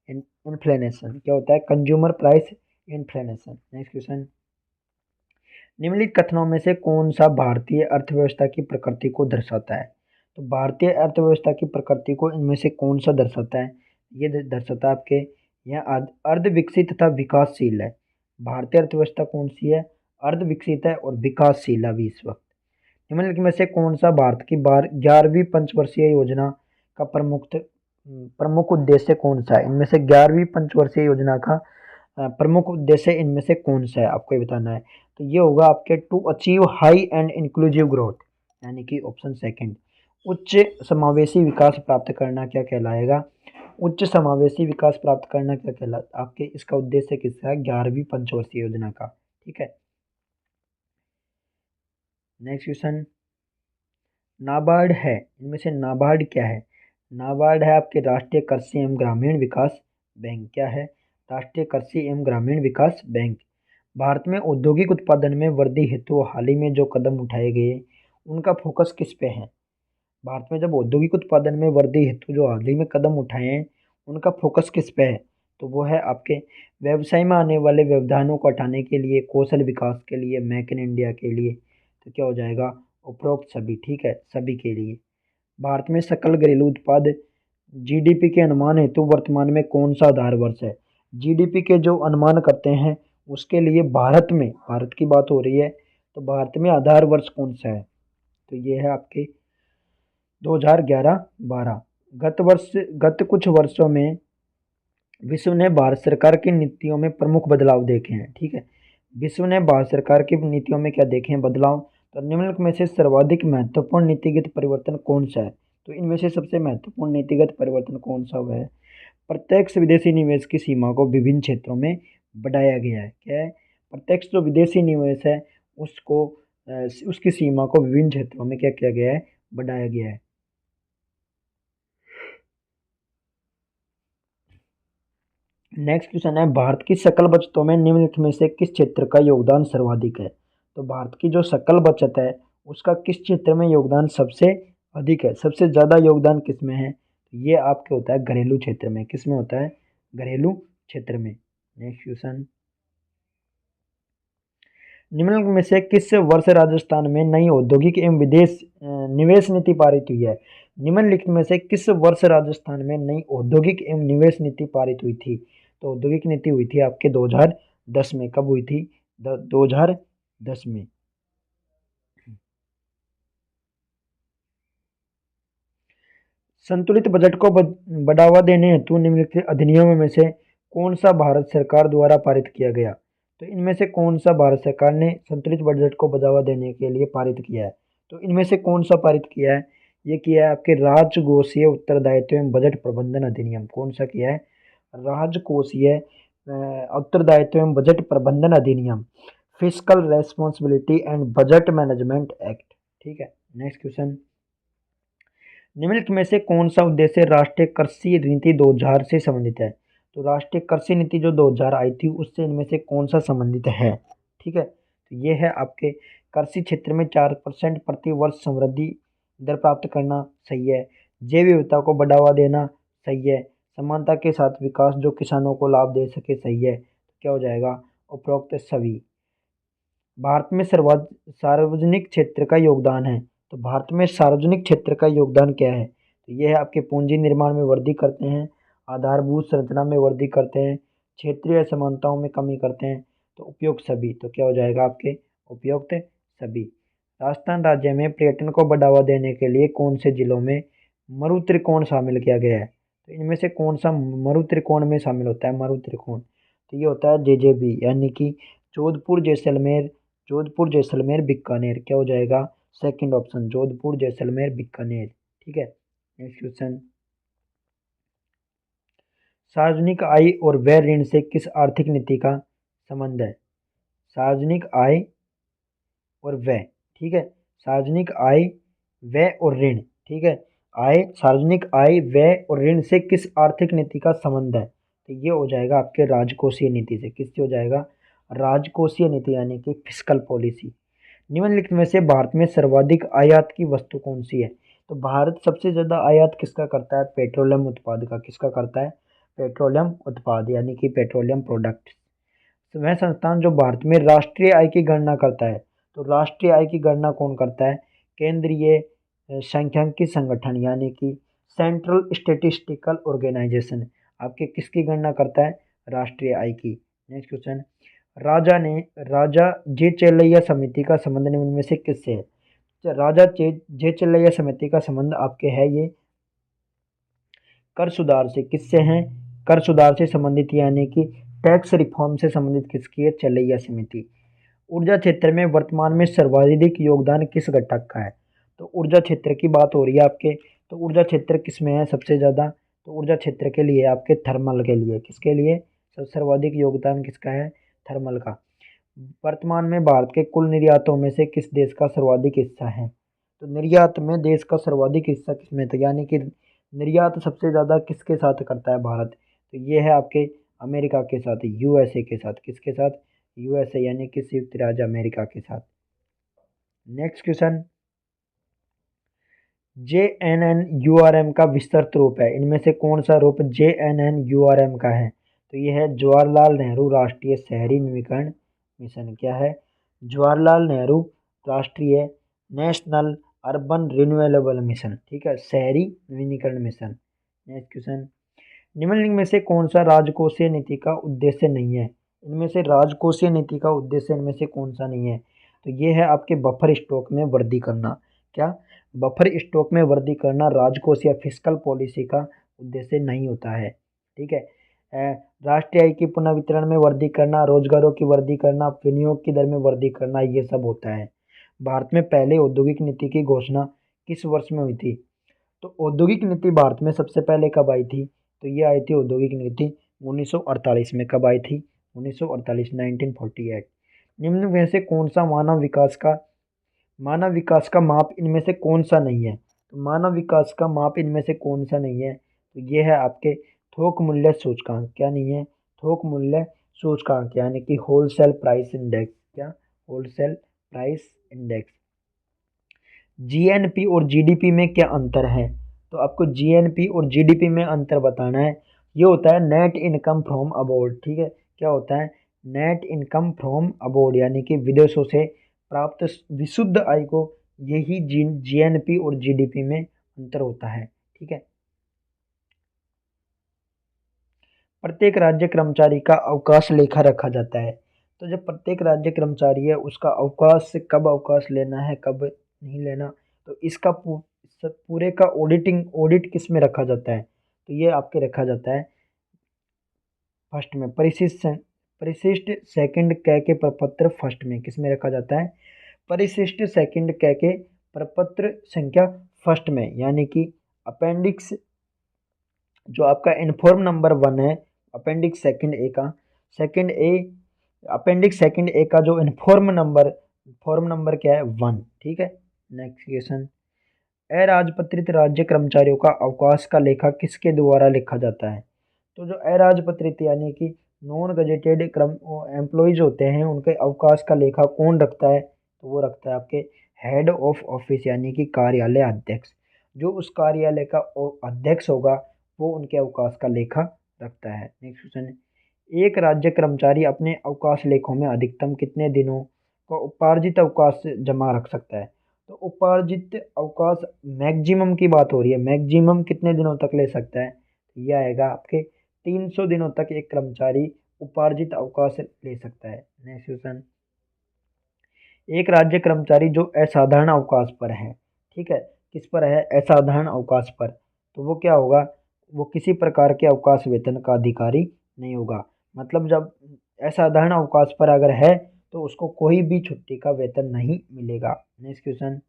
इन्फ्लेशन, क्या होता है consumer price inflation. Next question, निम्नलिखित कथनों में से कौन सा भारतीय अर्थव्यवस्था की प्रकृति को दर्शाता है, तो भारतीय अर्थव्यवस्था की प्रकृति को इनमें से कौन सा दर्शाता है, ये दर्शाता है आपके यह अर्ध विकसित तथा विकासशील है। भारतीय अर्थव्यवस्था कौन सी है अर्ध विकसित है और विकासशील अभी इस वक्त। निम्नलिखित में से कौन सा भारत की 11वीं पंचवर्षीय योजना का प्रमुख उद्देश्य कौन सा है, इनमें से 11वीं पंचवर्षीय योजना का प्रमुख उद्देश्य इनमें से कौन सा है आपको ये बताना है। तो ये होगा आपके to achieve high and inclusive growth, यानी कि ऑप्शन सेकंड उच्च समावेशी विकास प्राप्त करना क्या कहलाएगा, उच्च समावेशी विकास प्राप्त करना क्या कहला आपके इसका उद्देश्य किसका है 11वीं पंचवर्षीय योजना का, ठीक है। नेक्स्ट क्वेश्चन, नाबार्ड है, इनमें से नाबार्ड क्या है, नाबार्ड है आपके राष्ट्रीय कृषि एवं ग्रामीण विकास बैंक, क्या है राष्ट्रीय कृषि एवं ग्रामीण विकास बैंक। भारत में औद्योगिक उत्पादन में वृद्धि हेतु हाल ही में जो कदम उठाए गए उनका फोकस किस पे है, भारत में जब औद्योगिक उत्पादन में वृद्धि हेतु जो हाल ही में कदम उठाए हैं उनका फोकस किस पे है, तो वो है आपके व्यवसाय में आने वाले व्यवधानों को हटाने के लिए, कौशल विकास के लिए, मेक इन इंडिया के लिए, तो क्या हो जाएगा उपरोक्त सभी, ठीक है, सभी के लिए। भारत में सकल घरेलू उत्पाद जीडीपी के अनुमान हेतु वर्तमान में कौन सा आधार वर्ष है? जीडीपी के जो अनुमान करते हैं उसके लिए भारत में, भारत की बात हो रही है, तो भारत में आधार वर्ष कौन सा है? तो ये है आपके 2011-12। गत कुछ वर्षों में विश्व ने भारत सरकार की नीतियों में प्रमुख बदलाव देखे हैं, ठीक है। विश्व ने भारत सरकार की नीतियों में क्या देखे हैं बदलाव? तो निम्नलिखित में से सर्वाधिक महत्वपूर्ण नीतिगत परिवर्तन कौन सा है? तो इनमें से सबसे महत्वपूर्ण नीतिगत परिवर्तन कौन सा हुआ है? प्रत्यक्ष विदेशी निवेश की सीमा को विभिन्न क्षेत्रों में बढ़ाया गया है। क्या है? प्रत्यक्ष जो विदेशी निवेश है उसको उसकी सीमा को विभिन्न क्षेत्रों में क्या किया गया है? बढ़ाया गया है। नेक्स्ट क्वेश्चन है, भारत की सकल बचतों में निम्नलिखित में से किस क्षेत्र का योगदान सर्वाधिक है? तो भारत की जो सकल बचत है उसका किस क्षेत्र में योगदान सबसे अधिक है? सबसे ज़्यादा योगदान किस में है? ये आपके होता है घरेलू क्षेत्र में। किस में होता है? घरेलू क्षेत्र में। नेक्स्ट क्वेश्चन, निम्नलिखित में से किस वर्ष राजस्थान में नई औद्योगिक एवं विदेश निवेश नीति पारित हुई है? निम्नलिखित में से किस वर्ष राजस्थान में नई औद्योगिक एवं निवेश नीति पारित हुई थी? तो औद्योगिक नीति हुई थी आपके 2010 में। कब हुई थी? 2010 में। संतुलित बजट को बढ़ावा देने हेतु निम्नलिखित अधिनियमों में से कौन सा भारत सरकार द्वारा पारित किया गया? तो इनमें से कौन सा भारत सरकार ने संतुलित बजट को बढ़ावा देने के लिए पारित किया है? तो इनमें से कौन सा पारित किया है? ये किया है आपके राजकोषीय उत्तरदायित्व एवं बजट प्रबंधन अधिनियम। कौन सा किया है? राजकोषीय उत्तरदायित्व एवं बजट प्रबंधन अधिनियम, fiscal responsibility and budget management act, ठीक है। नेक्स्ट क्वेश्चन, निम्नलिखित में से कौन सा उद्देश्य राष्ट्रीय कृषि नीति 2000 से संबंधित है? तो राष्ट्रीय कृषि नीति जो 2000 आई थी उससे इनमें से कौन सा संबंधित है? ठीक है, तो ये है आपके कृषि क्षेत्र में 4% प्रति वर्ष समृद्धि दर प्राप्त करना, सही है। जैव विविधता को बढ़ावा देना, सही है। समानता के साथ विकास जो किसानों को लाभ दे सके, सही है। तो क्या हो जाएगा? उपरोक्त सभी। भारत में सार्वजनिक क्षेत्र का योगदान है। तो भारत में सार्वजनिक क्षेत्र का योगदान क्या है? तो ये है आपके पूंजी निर्माण में वृद्धि करते हैं, आधारभूत संरचना में वृद्धि करते हैं, क्षेत्रीय असमानताओं में कमी करते हैं। तो उपयुक्त सभी। तो क्या हो जाएगा आपके? उपयुक्त सभी। राजस्थान राज्य में पर्यटन को बढ़ावा देने के लिए कौन से जिलों में मरु त्रिकोण शामिल किया गया है? तो इनमें से कौन सा मरु त्रिकोण में शामिल होता है? मरु त्रिकोण, तो ये होता है जेजेबी, यानी कि जोधपुर जैसलमेर बीकानेर। क्या हो जाएगा? सेकंड ऑप्शन, जोधपुर जैसलमेर बीकानेर, ठीक है। नेक्स्ट क्वेश्चन, सार्वजनिक आय और व्यय ऋण से किस आर्थिक नीति का संबंध है? सार्वजनिक आय और व्यय, ठीक है। सार्वजनिक आय, व्यय और ऋण, ठीक है। सार्वजनिक आय, व्यय और ऋण से किस आर्थिक नीति का संबंध है? तो ये हो जाएगा आपके राजकोषीय नीति से। किससे हो जाएगा? राजकोषीय नीति, यानी कि फिस्कल पॉलिसी। निम्नलिखित में से भारत में सर्वाधिक आयात की वस्तु कौन सी है? तो भारत सबसे ज़्यादा आयात किसका करता है? पेट्रोलियम उत्पाद का। किसका करता है? पेट्रोलियम उत्पाद, यानी कि पेट्रोलियम प्रोडक्ट। तो वह संस्थान जो भारत में राष्ट्रीय आय की गणना करता है, तो राष्ट्रीय आय की गणना कौन करता है? केंद्रीय सांख्यिकी संगठन, यानी कि सेंट्रल स्टेटिस्टिकल ऑर्गेनाइजेशन आपके किसकी गणना करता है? राष्ट्रीय आय की। नेक्स्ट क्वेश्चन, राजा जे चेल्लैया समिति का संबंध निम्न में से किससे है? जे चेल्लैया समिति का संबंध आपके है ये कर सुधार से। किससे हैं? कर सुधार से संबंधित, यानी कि टैक्स रिफॉर्म से संबंधित किसकी है? चेल्लैया समिति। ऊर्जा क्षेत्र में वर्तमान में सर्वाधिक योगदान किस घटक का है? तो ऊर्जा क्षेत्र की बात हो रही है आपके, तो ऊर्जा क्षेत्र किस में है सबसे ज़्यादा? तो ऊर्जा क्षेत्र के लिए आपके थर्मल के लिए। किसके लिए सर्वाधिक योगदान किसका है? थर्मल का। वर्तमान में भारत के कुल निर्यातों में से किस देश का सर्वाधिक हिस्सा है? तो निर्यात में देश का सर्वाधिक हिस्सा किसमें था, यानी कि निर्यात सबसे ज़्यादा किसके साथ करता है भारत? तो ये है आपके अमेरिका के साथ, यूएसए के साथ। किसके साथ? यूएसए, यानी कि संयुक्त राज्य अमेरिका के साथ। नेक्स्ट क्वेश्चन, JNNURM का विस्तृत रूप है। इनमें से कौन सा रूप JNNURM का है? तो ये है जवाहरलाल नेहरू राष्ट्रीय शहरी नवीकरण मिशन। क्या है? जवाहरलाल नेहरू राष्ट्रीय नेशनल अर्बन रिन्यूएबल मिशन, ठीक है, शहरी नवीनीकरण मिशन। नेक्स्ट क्वेश्चन, निम्नलिखित में से कौन सा राजकोषीय नीति का उद्देश्य नहीं है? इनमें से राजकोषीय नीति का उद्देश्य इनमें से कौन सा नहीं है? तो ये है आपके बफर स्टॉक में वृद्धि करना। क्या? बफर स्टॉक में वृद्धि करना राजकोषीय फिस्कल पॉलिसी का उद्देश्य नहीं होता है, ठीक है। राष्ट्रीय आय की पुनर्वितरण में वृद्धि करना, रोजगारों की वृद्धि करना, विनियोग की दर में वृद्धि करना, ये सब होता है। भारत में पहले औद्योगिक नीति की घोषणा किस वर्ष में हुई थी? तो औद्योगिक नीति भारत में सबसे पहले कब आई थी? तो ये आई थी औद्योगिक नीति 1948 में। कब आई थी? 1948, 1948। निम्न में से कौन सा मानव विकास का माप इनमें से कौन सा नहीं है? तो मानव विकास का माप इनमें से कौन सा नहीं है? तो ये है आपके थोक मूल्य सूचकांक। क्या नहीं है? थोक मूल्य सूचकांक, यानी कि होलसेल प्राइस इंडेक्स। क्या? Wholesale price index. जीएनपी और जीडीपी में क्या अंतर है? तो आपको जीएनपी और जीडीपी में अंतर बताना है। ये होता है नेट इनकम फ्रॉम अब्रॉड, ठीक है। क्या होता है? नेट इनकम फ्रॉम अब्रॉड, यानी कि विदेशों से प्राप्त विशुद्ध आय को, यही जीएनपी और जीडीपी में अंतर होता है, ठीक है। प्रत्येक राज्य कर्मचारी का अवकाश लेखा रखा जाता है। तो जब प्रत्येक राज्य कर्मचारी है, उसका अवकाश, कब अवकाश लेना है, कब नहीं लेना, तो इसका पूरे का ऑडिट किस में रखा जाता है? तो ये आपके रखा जाता है फर्स्ट में, परिशिष्ट सेकंड क के प्रपत्र फर्स्ट में। किस में रखा जाता है? परिशिष्ट सेकंड क के प्रपत्र संख्या फर्स्ट में, यानी कि अपेंडिक्स, जो आपका इन्फॉर्म नंबर 1 है, अपेंडिक्स सेकंड ए, अपेंडिक्स सेकंड ए का जो फॉर्म नंबर क्या है? 1, ठीक है। नेक्स्ट क्वेश्चन, अराजपत्रित राज्य कर्मचारियों का अवकाश का लेखा किसके द्वारा लिखा जाता है? तो जो अराजपत्रित यानी कि नॉन गजेटेड एम्प्लॉयज होते हैं, उनके अवकाश का लेखा कौन रखता है? तो वो रखता है आपके हेड ऑफ ऑफिस, यानी कि कार्यालय अध्यक्ष। जो उस कार्यालय का अध्यक्ष होगा, वो उनके अवकाश का लेखा रखता है। नेक्स्ट क्वेश्चन, एक राज्य कर्मचारी अपने अवकाश लेखों में अधिकतम कितने दिनों का उपार्जित अवकाश जमा रख सकता है? तो उपार्जित अवकाश मैक्सिमम की बात हो रही है, मैक्सिमम कितने दिनों तक ले सकता है? यह आएगा आपके 300 दिनों तक एक कर्मचारी उपार्जित अवकाश ले सकता है। नेक्स्ट क्वेश्चन, एक राज्य कर्मचारी जो असाधारण अवकाश पर है, ठीक है, किस पर है? असाधारण अवकाश पर, तो वो क्या होगा? वो किसी प्रकार के अवकाश वेतन का अधिकारी नहीं होगा। मतलब जब असाधारण अवकाश पर अगर है, तो उसको कोई भी छुट्टी का वेतन नहीं मिलेगा। नेक्स्ट क्वेश्चन,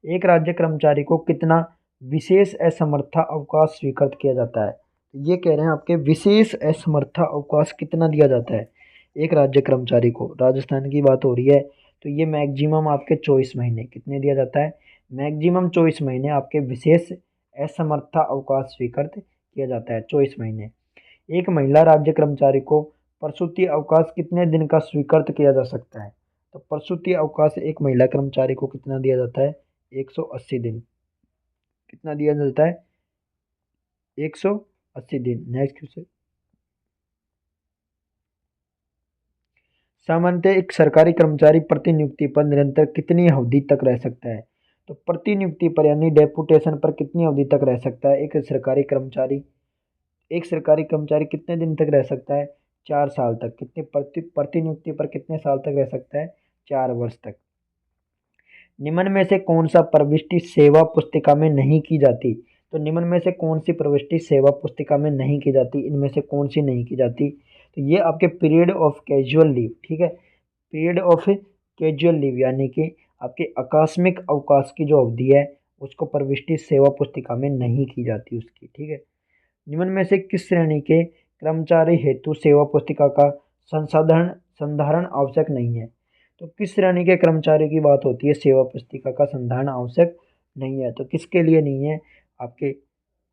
एक राज्य कर्मचारी को कितना विशेष असमर्था अवकाश स्वीकृत किया जाता है? ये कह रहे हैं आपके विशेष असमर्था अवकाश कितना दिया जाता है एक राज्य कर्मचारी को? राजस्थान की बात हो रही है, तो ये मैक्सिमम आपके 24 महीने कितने दिया जाता है? मैक्सिमम 24 महीने आपके विशेष असमर्था अवकाश स्वीकृत किया जाता है, 24 महीने। एक महिला राज्य कर्मचारी को प्रसूति अवकाश कितने दिन का स्वीकृत किया जा सकता है? तो प्रसूति अवकाश एक महिला कर्मचारी को कितना दिया जाता है? 180 दिन। कितना दिया जाता है? 180 दिन। नेक्स्ट क्वेश्चन, सामान्यतः एक सरकारी कर्मचारी प्रतिनियुक्ति पर निरंतर कितनी अवधि तक रह सकता है? तो प्रतिनियुक्ति पर यानी डेपुटेशन पर कितनी अवधि तक रह सकता है एक सरकारी कर्मचारी कितने दिन तक रह सकता है? 4 साल तक। कितने प्रतिनियुक्ति पर कितने साल तक रह सकता है? 4 वर्ष तक। निम्न में से कौन सा प्रविष्टि सेवा पुस्तिका में नहीं की जाती? तो निम्न में से कौन सी प्रविष्टि सेवा पुस्तिका में नहीं की जाती? इनमें से कौन सी नहीं की जाती? तो ये आपके पीरियड ऑफ कैजुअल लीव, ठीक है, पीरियड ऑफ कैजुअल लीव, यानी कि आपके आकस्मिक अवकाश की जो अवधि है, उसको प्रविष्टि सेवा पुस्तिका में नहीं की जाती उसकी, ठीक है। निम्न में से किस श्रेणी के कर्मचारी हेतु सेवा पुस्तिका का संधारण आवश्यक नहीं है? तो किस श्रेणी के कर्मचारी की बात होती है सेवा पुस्तिका का संधारण आवश्यक नहीं है? तो किसके लिए नहीं है? आपके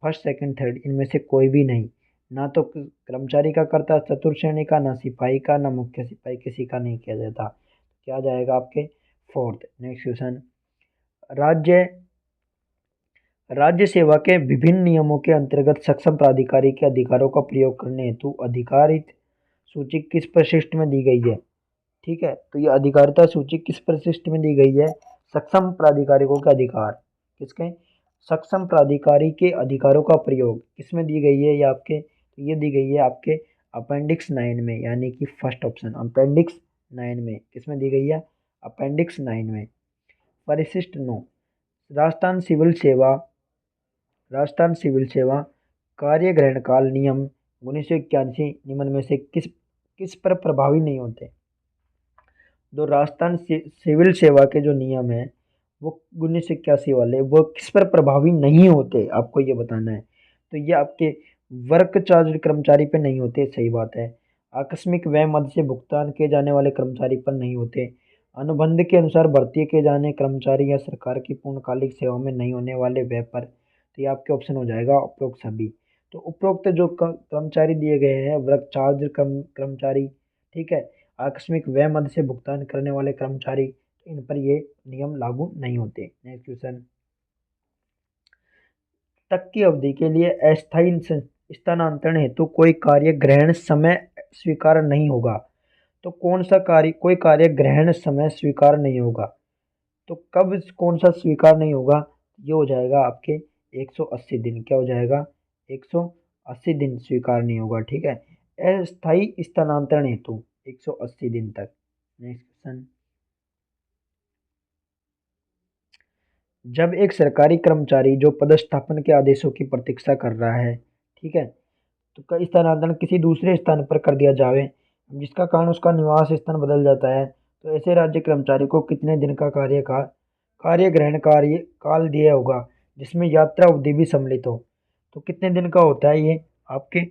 फर्स्ट सेकंड थर्ड, इनमें से कोई भी नहीं। ना तो कर्मचारी का करता चतुर्थ श्रेणी का, ना सिपाही का, ना मुख्य सिपाही, किसी का नहीं किया जाता। क्या जाएगा आपके फोर्थ। नेक्स्ट क्वेश्चन, राज्य राज्य सेवा के विभिन्न नियमों के अंतर्गत सक्षम प्राधिकारी के अधिकारों का प्रयोग करने हेतु अधिकारित सूची किस परिशिष्ट में दी गई है? ठीक है, तो ये अधिकारिता सूची किस परिशिष्ट में दी गई है? सक्षम प्राधिकारियों के अधिकार, किसके, सक्षम प्राधिकारी के अधिकारों का प्रयोग किसमें दी गई है, ये आपके, तो ये दी गई है आपके अपेंडिक्स 9 में, यानी कि फर्स्ट ऑप्शन अपेंडिक्स 9 में, किसमें दी गई है, अपेंडिक्स 9 में। परिशिष्ट 9, राजस्थान सिविल सेवा, राजस्थान सिविल सेवा कार्य ग्रहण काल नियम 1981 निम्न में से किस किस पर प्रभावी नहीं होते। जो राजस्थान सिविल सेवा के जो नियम है वो 1981 वाले, वो किस पर प्रभावी नहीं होते, आपको ये बताना है। तो ये आपके वर्क चार्ज कर्मचारी पे नहीं होते, सही बात है। आकस्मिक व्यय मद से भुगतान किए जाने वाले कर्मचारी पर नहीं होते। अनुबंध के अनुसार भर्ती किए जाने कर्मचारी या सरकार की पूर्णकालिक सेवा में नहीं होने वाले व्यय पर, तो ये आपके ऑप्शन हो जाएगा उपरोक्त सभी। तो उपरोक्त जो कर्मचारी दिए गए हैं वर्क चार्ज कर्मचारी, ठीक है, आकस्मिक व्यय मद से भुगतान करने वाले कर्मचारी, इन पर ये नियम लागू नहीं होते। नेक्स्ट क्वेश्चन, तक की अवधि के लिए अस्थायी स्थानांतरण हेतु कोई कार्य ग्रहण समय स्वीकार नहीं होगा। तो कौन सा कार्य, कोई कार्य ग्रहण समय स्वीकार नहीं होगा, तो कब कौन सा स्वीकार नहीं होगा, ये हो जाएगा आपके 180 दिन, क्या हो जाएगा, 180 दिन स्वीकार नहीं होगा, ठीक है, अस्थायी स्थानांतरण हेतु 180 दिन तक। नेक्स्ट क्वेश्चन, जब एक सरकारी कर्मचारी जो पदस्थापन के आदेशों की प्रतीक्षा कर रहा है, ठीक है, तो का स्थानांतरण किसी दूसरे स्थान पर कर दिया जाए जिसका कारण उसका निवास स्थान बदल जाता है, तो ऐसे राज्य कर्मचारी को कितने दिन का कार्य ग्रहण कार्य काल दिया होगा जिसमें यात्रा अवधि भी सम्मिलित हो। तो कितने दिन का होता है ये आपके,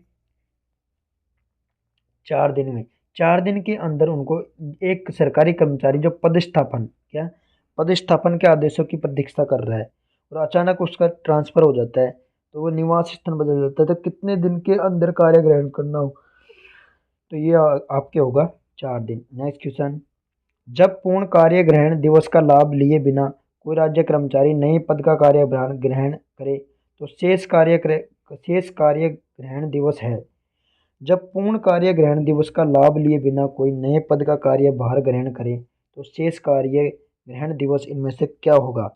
4 दिन में। 4 दिन के अंदर उनको, एक सरकारी कर्मचारी जो पदस्थापन, क्या, पदस्थापन के आदेशों की प्रतीक्षा कर रहा है और अचानक उसका ट्रांसफर हो जाता है, तो वो निवास स्थान बदल जाता है, तो कितने दिन के अंदर कार्य ग्रहण करना हो, तो ये आपके होगा 4 दिन। नेक्स्ट क्वेश्चन, जब पूर्ण कार्य ग्रहण दिवस का लाभ लिए बिना कोई राज्य कर्मचारी नए पद का कार्य ग्रहण करे तो शेष कार्य ग्रहण दिवस है। जब पूर्ण कार्य ग्रहण दिवस का लाभ लिए बिना कोई नए पद का कार्यभार ग्रहण करे तो शेष कार्य ग्रहण दिवस इनमें से क्या होगा,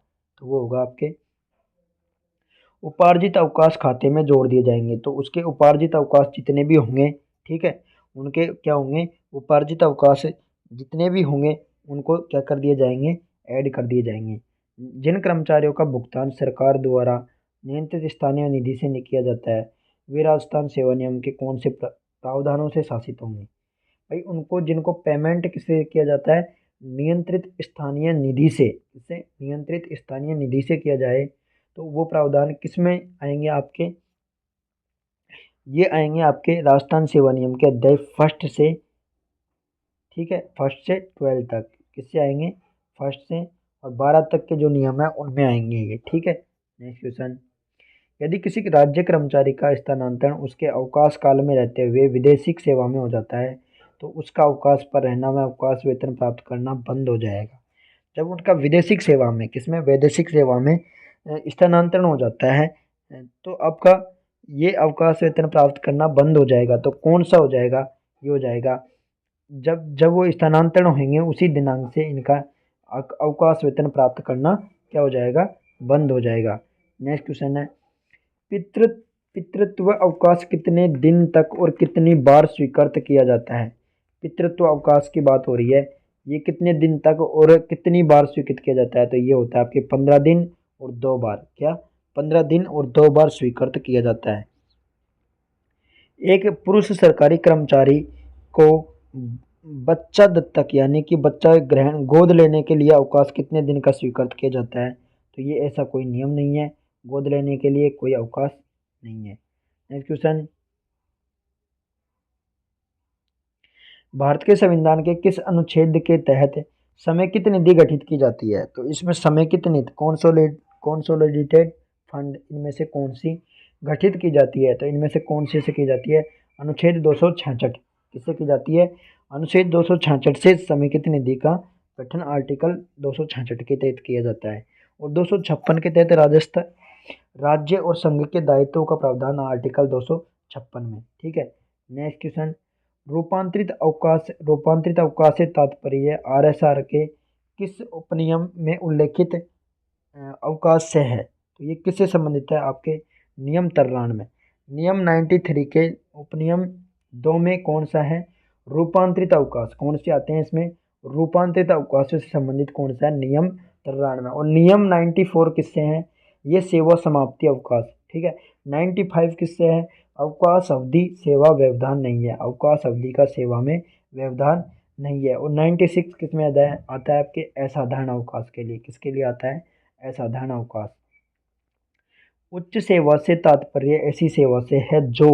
तो वो होगा आपके उपार्जित अवकाश खाते में जोड़ दिए जाएंगे। तो उसके उपार्जित अवकाश जितने भी होंगे, ठीक है, उनके क्या होंगे, उपार्जित अवकाश जितने भी होंगे उनको क्या कर दिए जाएंगे, ऐड कर दिए जाएंगे। जिन कर्मचारियों का भुगतान सरकार द्वारा नियंत्रित स्थानीय निधि से किया जाता है वे राजस्थान सेवा नियम के कौन से प्रावधानों से शासित होंगे। भाई उनको, जिनको पेमेंट किससे किया जाता है, नियंत्रित स्थानीय निधि से, इससे नियंत्रित स्थानीय निधि से किया जाए, तो वो प्रावधान किस में आएंगे आपके, ये आएंगे आपके राजस्थान सेवा नियम के अध्याय 1 से, ठीक है, 1 से 12 तक, किससे आएंगे, 1 से और 12 तक के जो नियम है उनमें आएंगे ये, ठीक है। नेक्स्ट क्वेश्चन, यदि किसी राज्य कर्मचारी का स्थानांतरण उसके अवकाश काल में रहते हुए विदेशिक सेवा में हो जाता है तो उसका अवकाश पर रहना व अवकाश वेतन प्राप्त करना बंद हो जाएगा। जब उनका विदेशिक सेवा में, किसमें, वैदेशिक सेवा में स्थानांतरण हो जाता है तो आपका ये अवकाश वेतन प्राप्त करना बंद हो जाएगा। तो कौन सा हो जाएगा, ये हो जाएगा जब जब वो स्थानांतरण होंगे उसी दिनांक से इनका अवकाश वेतन प्राप्त करना क्या हो जाएगा, बंद हो जाएगा। नेक्स्ट क्वेश्चन है, पितृ पितृत्व अवकाश कितने दिन तक और कितनी बार स्वीकृत किया जाता है। पितृत्व अवकाश की बात हो रही है, ये कितने दिन तक और कितनी बार स्वीकृत किया जाता है, तो ये होता है आपके 15 दिन और 2 बार, क्या, 15 दिन और 2 बार स्वीकृत किया जाता है। एक पुरुष सरकारी कर्मचारी को बच्चा दत्तक यानी कि बच्चा ग्रहण गोद लेने के लिए अवकाश कितने दिन का स्वीकृत किया जाता है, तो ये ऐसा कोई नियम नहीं है, गोद लेने के लिए कोई अवकाश नहीं है। नेक्स्ट क्वेश्चन, भारत के संविधान के किस अनुच्छेद के तहत समेकित निधि गठित की जाती है, तो इसमें समेकित निधि कॉन्सोलिडेटेड फंड इनमें से कौन सी गठित की जाती है, तो इनमें से कौन सी से की जाती है, अनुच्छेद 266 किससे की जाती है, अनुच्छेद 266 से समेकित निधि का गठन आर्टिकल 266 के तहत किया जाता है और 256 के तहत राजस्थान राज्य और संघ के दायित्वों का प्रावधान आर्टिकल 256 में, ठीक है। नेक्स्ट क्वेश्चन, रूपांतरित अवकाश से तात्पर्य RSR के किस उपनियम में उल्लेखित अवकाश से है। तो ये किससे संबंधित है, आपके नियम 93 में। नियम 93 के उपनियम 2 में कौन सा है, रूपांतरित अवकाश। कौन से आते हैं इसमें, रूपांतरित अवकाशों से संबंधित कौन सा है, नियम 93 में। और नियम 94 किससे है, ये सेवा समाप्ति अवकाश, ठीक है। 95 किससे है, अवकाश अवधि सेवा व्यवधान नहीं है, अवकाश अवधि का सेवा में व्यवधान नहीं है। और 96 किस में आता है आपके असाधारण अवकाश के लिए, किसके लिए आता है, असाधारण अवकाश। उच्च सेवा से तात्पर्य ऐसी सेवा से है जो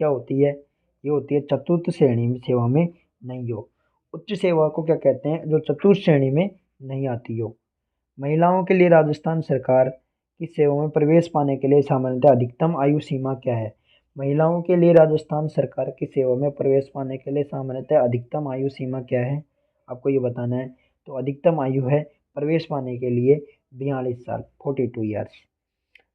क्या होती है, ये होती है चतुर्थ श्रेणी में सेवा में नहीं हो। उच्च सेवा को क्या कहते हैं, जो चतुर्थ श्रेणी में नहीं आती हो। महिलाओं के लिए राजस्थान सरकार की सेवा में प्रवेश पाने के लिए सामान्यतः अधिकतम आयु सीमा क्या है। महिलाओं के लिए राजस्थान सरकार की सेवा में प्रवेश पाने के लिए सामान्यतः अधिकतम आयु सीमा क्या है, आपको ये बताना है। तो अधिकतम आयु है प्रवेश पाने के लिए 42 साल, 42 ईयर्स।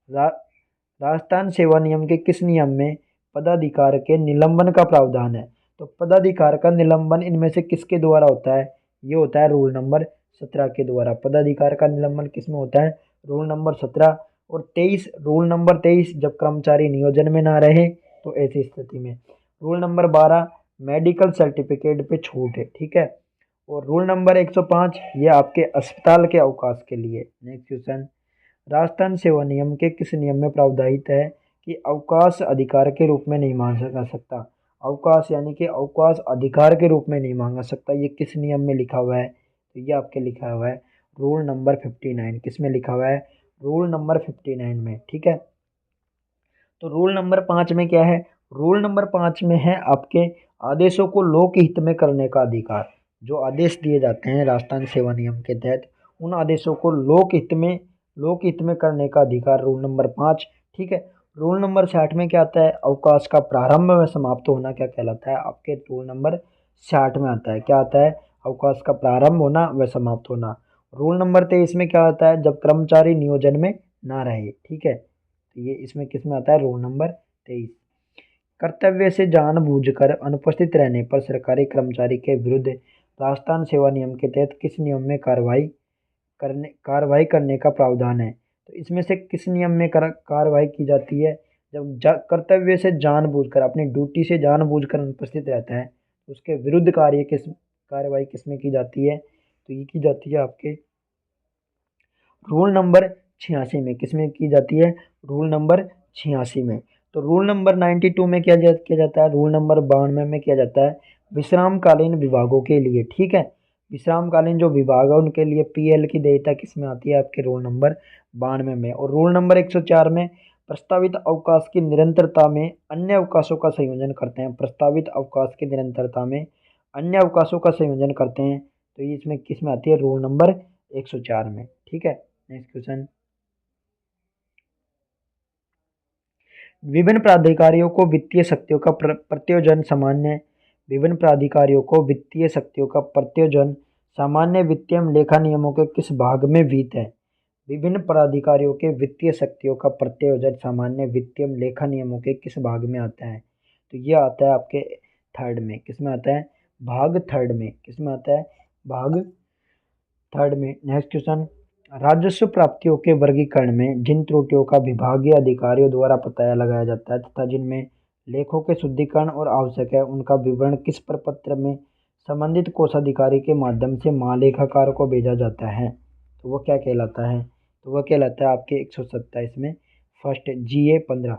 राजस्थान सेवा नियम के किस नियम में पदाधिकार के निलंबन का प्रावधान है। तो पदाधिकार का निलंबन इनमें से किसके द्वारा होता है, ये होता है रूल नंबर 17 के द्वारा। पदाधिकार का निलंबन किस में होता है, रूल नंबर 17। और 23, रूल नंबर 23, जब कर्मचारी नियोजन में ना रहे तो ऐसी स्थिति में। रूल नंबर 12, मेडिकल सर्टिफिकेट पे छूट है, ठीक है। और रूल नंबर 105, ये आपके अस्पताल के अवकाश के लिए। नेक्स्ट क्वेश्चन, राजस्थान सेवा नियम के किस नियम में प्रावधानित है कि अवकाश अधिकार के रूप में नहीं मांगा जा सकता। अवकाश यानी कि अवकाश अधिकार के रूप में नहीं मांगा सकता, ये किस नियम में लिखा हुआ है, तो ये आपके लिखा हुआ है रूल नंबर 59। किस में लिखा हुआ है, रूल नंबर 59 में, ठीक है। तो रूल नंबर 5 में क्या है, रूल नंबर 5 में है आपके आदेशों को लोकहित में करने का अधिकार। जो आदेश दिए जाते हैं राजस्थान सेवा नियम के तहत, उन आदेशों को लोकहित में करने का अधिकार, रूल नंबर 5, ठीक है। रूल नंबर 60 में क्या आता है, अवकाश का प्रारंभ में समाप्त होना क्या कहलाता है, आपके रूल नंबर 60 में आता है, क्या आता है, अवकाश का प्रारंभ होना व समाप्त होना। रूल नंबर 23 में क्या आता है, जब कर्मचारी नियोजन में ना रहे, ठीक है। तो ये इसमें किस में आता है, रूल नंबर 23। कर्तव्य से जानबूझकर अनुपस्थित रहने पर सरकारी कर्मचारी के विरुद्ध राजस्थान सेवा नियम के तहत किस नियम में कार्रवाई करने का प्रावधान है। तो इसमें से किस नियम में कार्रवाई की जाती है, जब कर्तव्य से जानबूझकर, अपनी ड्यूटी से जानबूझकर अनुपस्थित रहता है, उसके विरुद्ध कार्रवाई किस में की जाती है, तो ये की जाती है आपके रूल नंबर 86 में। किस में की जाती है, रूल नंबर 86 में। तो रूल नंबर 92 में किया जाता है, रूल नंबर 92 में किया जाता है विश्रामकालीन विभागों के लिए, ठीक है। विश्रामकालीन जो विभाग है उनके लिए पीएल की देयता किस में आती है, आपके रूल नंबर 92 में। और रूल नंबर 104 में प्रस्तावित अवकाश की निरंतरता में अन्य अवकाशों का संयोजन करते हैं। प्रस्तावित अवकाश की निरंतरता में अन्य अवकाशों का संयोजन करते हैं, तो ये इसमें किस में आती है, रूल नंबर 104 में, ठीक है। नेक्स्ट क्वेश्चन, विभिन्न प्राधिकारियों को वित्तीय शक्तियों का प्रत्योजन सामान्य विभिन्न प्राधिकारियों को वित्तीय शक्तियों का प्रत्योजन सामान्य वित्तीय लेखा नियमों के किस भाग में विहित है। विभिन्न प्राधिकारियों के वित्तीय शक्तियों का प्रत्योजन सामान्य वित्तीय लेखा नियमों के किस भाग में आता है, तो ये आता है आपके थर्ड में। किस में आता है, भाग थर्ड में। किस में आता है, भाग थर्ड में। नेक्स्ट क्वेश्चन, राजस्व प्राप्तियों के वर्गीकरण में जिन त्रुटियों का विभागीय अधिकारियों द्वारा पता लगाया जाता है तथा जिनमें लेखों के शुद्धिकरण और आवश्यक है, उनका विवरण किस प्रपत्र में संबंधित कोषाधिकारी के माध्यम से महालेखाकार को भेजा जाता है, तो वो क्या कहलाता है, तो वह कहलाता है आपके 127 में फर्स्ट GA 15।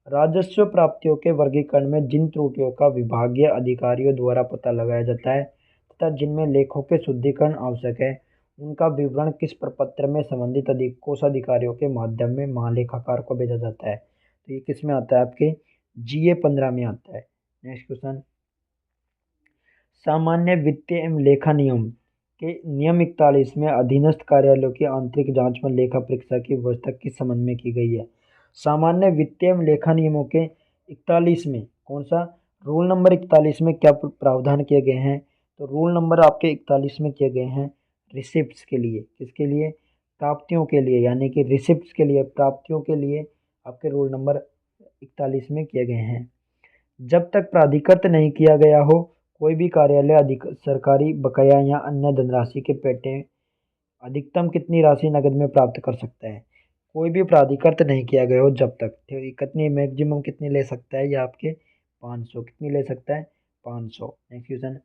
राजस्व प्राप्तियों के वर्गीकरण में जिन त्रुटियों का विभागीय अधिकारियों द्वारा पता लगाया जाता है तथा जिनमें लेखों के शुद्धिकरण आवश्यक है, उनका विवरण किस प्रपत्र में संबंधित कोषाधिकारियों के माध्यम में महालेखाकार को भेजा जाता है, तो ये किस में आता है, आपके GA 15 में आता है। नेक्स्ट क्वेश्चन, सामान्य वित्तीय एवं लेखा नियम के नियम 41 में अधीनस्थ कार्यालयों की आंतरिक जांच में लेखा परीक्षा की व्यवस्था किस संबंध में की गई है। सामान्य वित्तीय एवं लेखा नियमों के 41 में कौन सा, रूल नंबर 41 में क्या प्रावधान किए गए हैं, तो रूल नंबर आपके 41 में किए गए हैं रिसिप्ट्स के लिए। किसके लिए, प्राप्तियों के लिए, यानी कि रिसिप्ट्स के लिए, प्राप्तियों के लिए आपके रूल नंबर 41 में किए गए हैं। जब तक प्राधिकृत नहीं किया गया हो कोई भी कार्यालय सरकारी बकाया या अन्य धनराशि के पेटे अधिकतम कितनी राशि नकद में प्राप्त कर सकता है। कोई भी प्राधिकृत नहीं किया गया हो जब तक, ठीक, कितनी मैक्सिमम कितनी ले सकता है ये आपके 500 कितनी ले सकता है 500। नेक्स्ट क्वेश्चन,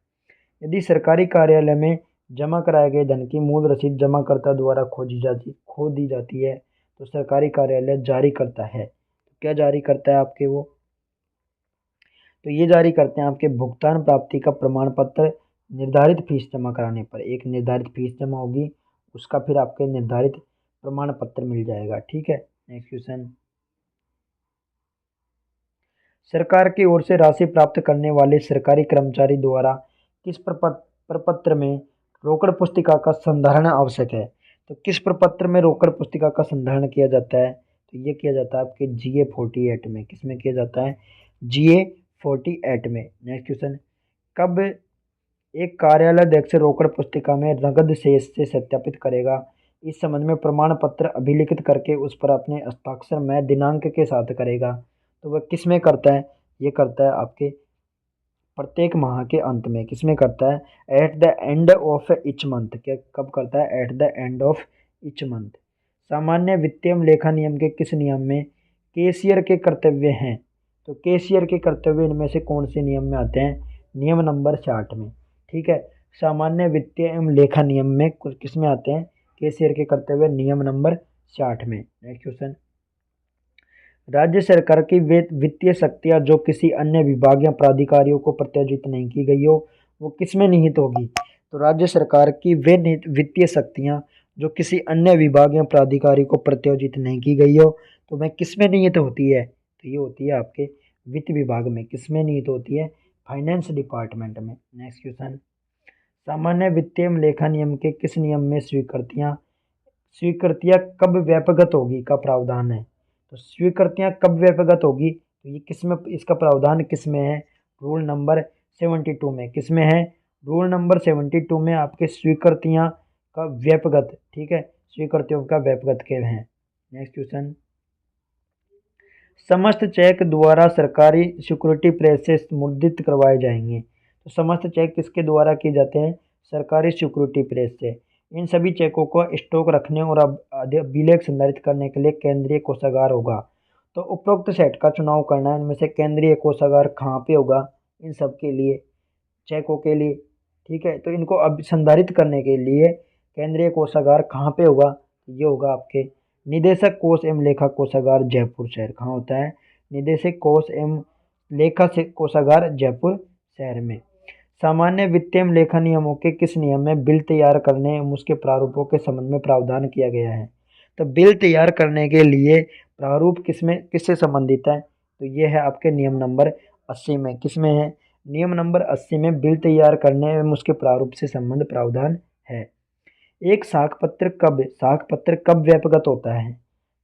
यदि सरकारी कार्यालय में जमा कराए गए धन की मूल रसीद जमाकर्ता द्वारा खो दी जाती है तो सरकारी कार्यालय जारी करता है। तो क्या जारी करता है आपके वो, तो ये जारी करते हैं आपके भुगतान प्राप्ति का प्रमाण पत्र निर्धारित फीस जमा कराने पर। एक निर्धारित फीस जमा होगी, उसका फिर आपके निर्धारित प्रमाण पत्र मिल जाएगा। ठीक है। नेक्स्ट क्वेश्चन, सरकार की ओर से राशि प्राप्त करने वाले सरकारी कर्मचारी द्वारा किस प्रपत्र में रोकड़ पुस्तिका का संधारण आवश्यक है। तो किस प्रपत्र में रोकड़ पुस्तिका का संधारण किया जाता है, तो ये किया जाता है आपके GA 48 में। किसमें किया जाता है, GA 48 में। नेक्स्ट क्वेश्चन, कब एक कार्यालय अध्यक्ष रोकड़ पुस्तिका में नकद शेष से सत्यापित करेगा, इस संबंध में प्रमाण पत्र अभिलिखित करके उस पर अपने हस्ताक्षर में दिनांक के साथ करेगा। तो वह किस में करता है, ये करता है आपके प्रत्येक माह के अंत में। किस में करता है, at the end of each month. क्या कब करता है, at the end of each month. सामान्य वित्तीय लेखा नियम के किस नियम में कैशियर के कर्तव्य हैं। तो कैशियर के कर्तव्य इनमें से कौन से नियम में आते हैं, नियम नंबर 60 में। ठीक है, सामान्य वित्तीय एवं लेखा नियम में किस में आते हैं, कैशियर के कर्तव्य नियम नंबर 60 में। नेक्स्ट क्वेश्चन, राज्य सरकार की वे वित्तीय शक्तियां जो किसी अन्य विभाग या प्राधिकारियों को प्रत्यार्जित नहीं की गई हो वो किसमें निहित होगी। तो राज्य सरकार की वे वित्तीय शक्तियां जो किसी अन्य विभाग या प्राधिकारी को प्रत्यार्जित नहीं की गई हो तो वह किसमें निहित होती है, तो ये होती है आपके वित्त विभाग में। किसमें निहित होती है, फाइनेंस डिपार्टमेंट में। नेक्स्ट क्वेश्चन, सामान्य वित्तीय लेखा नियम के किस नियम में स्वीकृतियां कब व्यापकगत होगी का प्रावधान है। तो स्वीकृतियां कब व्यापकगत होगी, तो ये किसमें, इसका प्रावधान किसमें है, रूल नंबर 72 में। किसमें है, रूल नंबर 72 में आपके स्वीकृतियां का व्यापकगत, ठीक है, स्वीकृतियों का व्यापकगत के हैं। नेक्स्ट क्वेश्चन, समस्त चेक द्वारा सरकारी सिक्योरिटी प्रेस से मुद्रित करवाए जाएंगे। तो समस्त चेक किसके द्वारा किए जाते हैं, सरकारी सिक्योरिटी प्रेस से। इन सभी चेकों को स्टॉक रखने और अभिलेख संधारित करने के लिए केंद्रीय कोषागार होगा। तो उपरोक्त सेट का चुनाव करना है, इनमें से केंद्रीय कोषागार कहाँ पे होगा, इन सब के लिए चेकों के लिए। ठीक है, तो इनको अब संधारित करने के लिए केंद्रीय कोषागार कहाँ पे होगा, ये होगा आपके निदेशक कोष एवं लेखा कोषागार जयपुर शहर। कहाँ होता है, निदेशक कोष एवं लेखा कोषागार जयपुर शहर में। सामान्य वित्तीय लेखा नियमों के किस नियम में बिल तैयार करने एवं उसके प्रारूपों के संबंध में प्रावधान किया गया है। तो बिल तैयार करने के लिए प्रारूप किससे संबंधित है, तो ये है आपके नियम नंबर 80 में। किसमें है, नियम नंबर 80 में बिल तैयार करने एवं उसके प्रारूप से संबंध प्रावधान है। एक साख पत्र कब व्यापकगत होता है,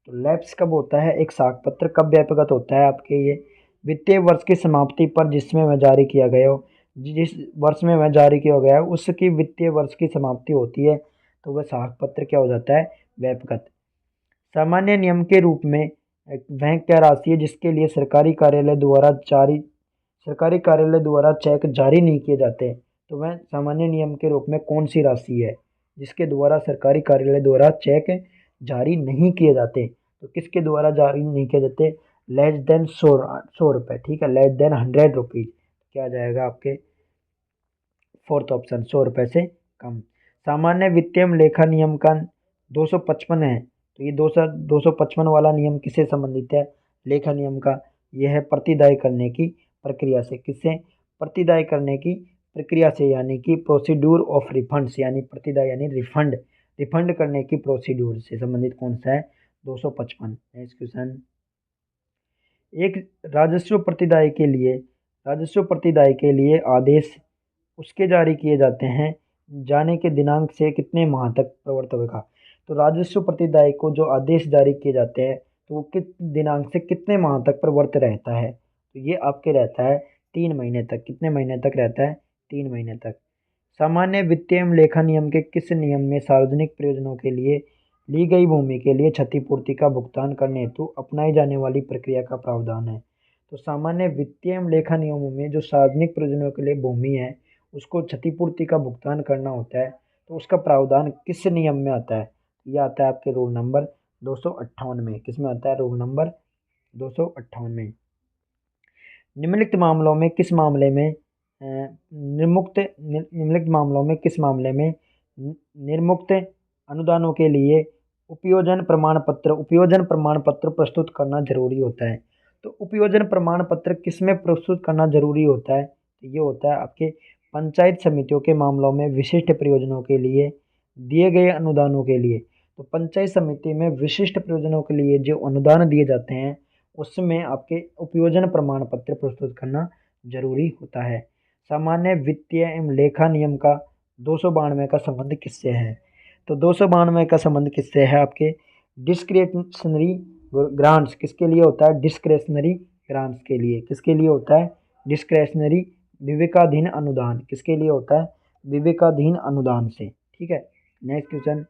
तो लैप्स कब होता है, एक साख पत्र कब व्यापकगत होता है आपके, ये वित्तीय वर्ष की समाप्ति पर जिसमें वह जारी किया गया हो, जिस वर्ष में वह जारी किया गया है उसकी वित्तीय वर्ष की समाप्ति होती है तो वह साख पत्र क्या हो जाता है, व्यापकगत। सामान्य नियम के रूप में वह क्या राशि है जिसके लिए सरकारी कार्यालय द्वारा चेक जारी नहीं किए जाते, तो वह सामान्य नियम के रूप में कौन सी राशि है जिसके द्वारा सरकारी कार्यालय द्वारा चेक जारी नहीं किए जाते। तो किसके द्वारा जारी नहीं किए जाते, लेस देन 100 रुपये। ठीक है, लेस देन 100 रुपीज़, क्या आ जाएगा आपके फोर्थ ऑप्शन, 100 रुपये से कम। सामान्य वित्तीय लेखा नियम का 255 है, तो ये 255 वाला नियम किससे संबंधित है, लेखा नियम का। यह है प्रतिदाय करने की प्रक्रिया से। किससे, प्रतिदाय करने की प्रक्रिया से, यानी कि प्रोसीड्यूर ऑफ रिफंड्स, यानी प्रतिदाय यानी रिफंड करने की प्रोसीड्यूर से संबंधित कौन सा है, 255। नेक्स्ट क्वेश्चन, एक राजस्व प्रतिदाय के लिए आदेश उसके जारी किए जाते हैं जाने के दिनांक से कितने माह तक प्रवर्त होगा। तो राजस्व प्रतिदाय को जो आदेश जारी किए जाते हैं तो वो किस दिनांक से कितने माह तक प्रवर्त रहता है, तो ये आपके रहता है 3 महीने तक। कितने महीने तक रहता है, 3 महीने तक। सामान्य वित्तीय एवं लेखा नियम के किस नियम में सार्वजनिक प्रयोजनों के लिए ली गई भूमि के लिए क्षतिपूर्ति का भुगतान करने हेतु अपनाई जाने वाली प्रक्रिया का प्रावधान है। तो सामान्य वित्तीय एवं लेखा नियमों में जो सार्वजनिक प्रयोजनों के लिए भूमि है उसको क्षतिपूर्ति का भुगतान करना होता है, तो उसका प्रावधान किस नियम में आता है? यह आता है आपके रूल नंबर 258 में। किस में आता है? रूल नंबर 258 में। निम्नलिखित मामलों में किस मामले में निम्नलिखित मामलों में किस मामले में निर्मुक्त अनुदानों के लिए उपयोजन प्रमाण पत्र प्रस्तुत करना जरूरी होता है? तो उपयोजन प्रमाण पत्र किस में प्रस्तुत करना जरूरी होता है? तो ये होता है आपके पंचायत समितियों के मामलों में विशिष्ट प्रयोजनों के लिए दिए गए अनुदानों के लिए। तो पंचायत समिति में विशिष्ट प्रयोजनों के लिए जो अनुदान दिए जाते हैं उसमें आपके उपयोजन प्रमाण पत्र प्रस्तुत करना जरूरी होता है। सामान्य वित्तीय एवं लेखा नियम का 292 का संबंध किससे है? तो 292 का संबंध किससे है? आपके डिस्क्रिशनरी ग्रांट्स किसके लिए होता है? डिस्क्रिशनरी ग्रांट्स के लिए। किसके लिए होता है? डिस्क्रिशनरी विवेकाधीन अनुदान। किसके लिए होता है? विवेकाधीन अनुदान से। ठीक है। नेक्स्ट क्वेश्चन,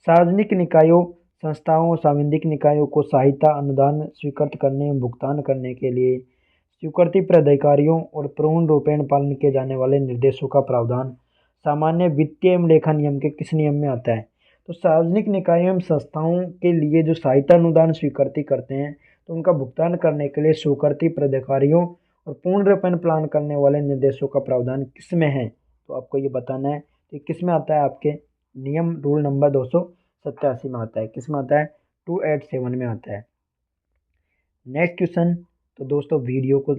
सार्वजनिक निकायों संस्थाओं और सांविधिक निकायों को सहायता अनुदान स्वीकृत करने एवं भुगतान करने के लिए स्वीकृति प्राधिकारियों और पूर्ण रूपेण पालन किए जाने वाले निर्देशों का प्रावधान सामान्य वित्तीय एवं लेखा नियम के किस नियम में आता है? तो सार्वजनिक निकायों एवं संस्थाओं के लिए जो सहायता अनुदान स्वीकृति करते हैं तो उनका भुगतान करने के लिए स्वीकृति प्राधिकारियों और पूर्ण रूपेण पालन करने वाले निर्देशों का प्रावधान किस में है? तो आपको ये बताना है कि किस में आता है? आपके नियम रूल नंबर 287 में आता है। किस में आता है? 287 में आता है। नेक्स्ट क्वेश्चन, तो दोस्तों वीडियो को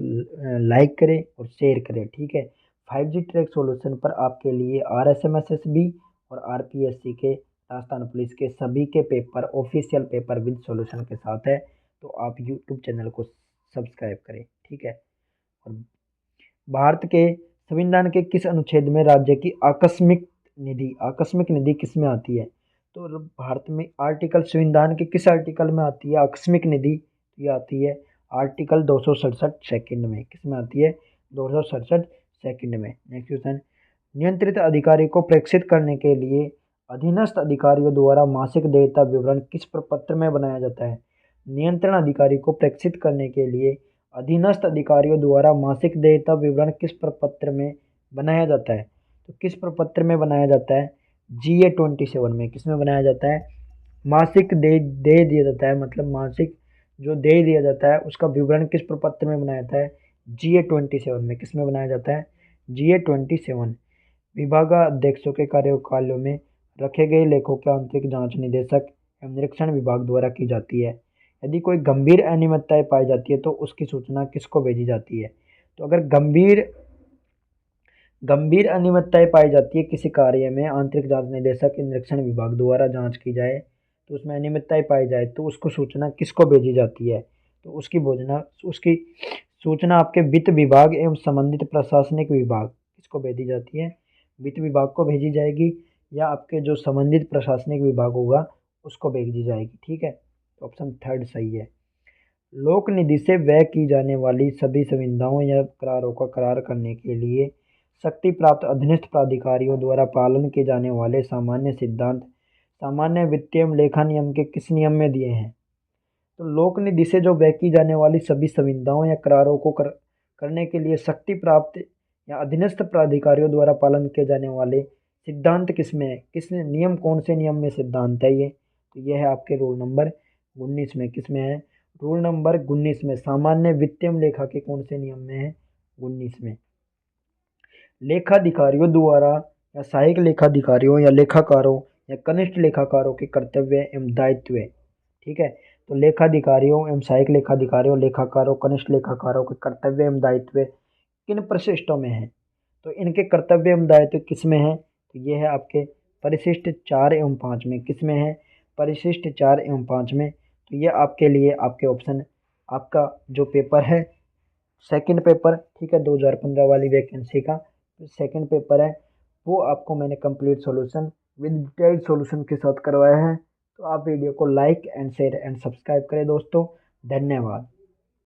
लाइक करें और शेयर करें। ठीक है। 5G ट्रैक सॉल्यूशन पर आपके लिए RSMSSB और RPSC के राजस्थान पुलिस के सभी के paper official paper with solution के साथ है, तो आप यूट्यूब चैनल को सब्सक्राइब करें। ठीक है। और भारत के संविधान के किस अनुच्छेद में राज्य की आकस्मिक निधि किस में आती है? तो भारत में आर्टिकल संविधान के किस आर्टिकल में आती है आकस्मिक निधि? ये आती है आर्टिकल 267 सेकंड में। किस में आती है? 267 सेकंड में। नेक्स्ट क्वेश्चन, नियंत्रित अधिकारी को प्रेषित करने के लिए अधीनस्थ अधिकारियों द्वारा मासिक देयता विवरण किस प्रपत्र में बनाया जाता है? नियंत्रण अधिकारी को प्रेषित करने के लिए अधीनस्थ अधिकारियों द्वारा मासिक देयता विवरण किस प्रपत्र में बनाया जाता है? तो किस प्रपत्र में बनाया जाता है? GA 27 में। किस में बनाया जाता है? मासिक दे दिया जाता है, मतलब मासिक जो दे दिया जाता है उसका विवरण किस प्रपत्र में बनाया जाता है? GA 27 में। किस में बनाया जाता है? GA 27। विभागाध्यक्षों के कार्यकालों में रखे गए लेखों की आंतरिक जांच निदेशक एवं निरीक्षण विभाग द्वारा की जाती है। यदि कोई गंभीर अनियमितताएं पाई जाती है तो उसकी सूचना किसको भेजी जाती है? तो अगर गंभीर अनियमितताएं पाई जाती है किसी कार्य में, आंतरिक जांच निदेशक निरीक्षण विभाग द्वारा जांच की जाए तो उसमें अनियमितताएं पाई जाए तो उसको सूचना किसको भेजी जाती है? तो उसकी सूचना आपके वित्त विभाग एवं संबंधित प्रशासनिक विभाग किसको भेजी जाती है? वित्त विभाग को भेजी जाएगी या आपके जो संबंधित प्रशासनिक विभाग होगा उसको भेजी जाएगी। ठीक है। तो ऑप्शन थर्ड सही है। लोक निधि से व्यय की जाने वाली सभी सुविधाओं या करारों का करार करने के लिए शक्ति प्राप्त अधीनस्थ प्राधिकारियों द्वारा पालन किए जाने वाले सामान्य सिद्धांत सामान्य वित्तीय एवं लेखा नियम के किस नियम में दिए हैं? तो लोक निधि से जो व्यय की जाने वाली सभी सुविधाओं या करारों को करने के लिए शक्ति प्राप्त या अधीनस्थ प्राधिकारियों द्वारा पालन किए जाने वाले सिद्धांत किस में है? किस नियम, कौन से नियम में सिद्धांत है ये? तो ये है आपके रूल नंबर 19 में। किस में है? रूल नंबर 19 में। सामान्य वित्तीय एवं लेखा के कौन से नियम में है? 19 में। लेखाधिकारियों द्वारा या सहायक लेखाधिकारियों या लेखाकारों या कनिष्ठ लेखाकारों के कर्तव्य एवं दायित्व। ठीक है। तो लेखाधिकारियों एवं सहायक लेखाधिकारियों, लेखाकारों, कनिष्ठ लेखाकारों के कर्तव्य एवं दायित्व किन परिशिष्टों में है? तो इनके कर्तव्य एवं दायित्व किस में है? तो ये है आपके परिशिष्ट 4 एवं 5 में। किस में है? परिशिष्ट 4 एवं 5 में। तो ये आपके लिए आपके ऑप्शन, आपका जो पेपर है सेकंड पेपर, ठीक है, 2015 वाली वैकेंसी का सेकंड पेपर है, वो आपको मैंने complete solution with detailed solution के साथ करवाया है। तो आप वीडियो को like and share and subscribe करें दोस्तों। धन्यवाद।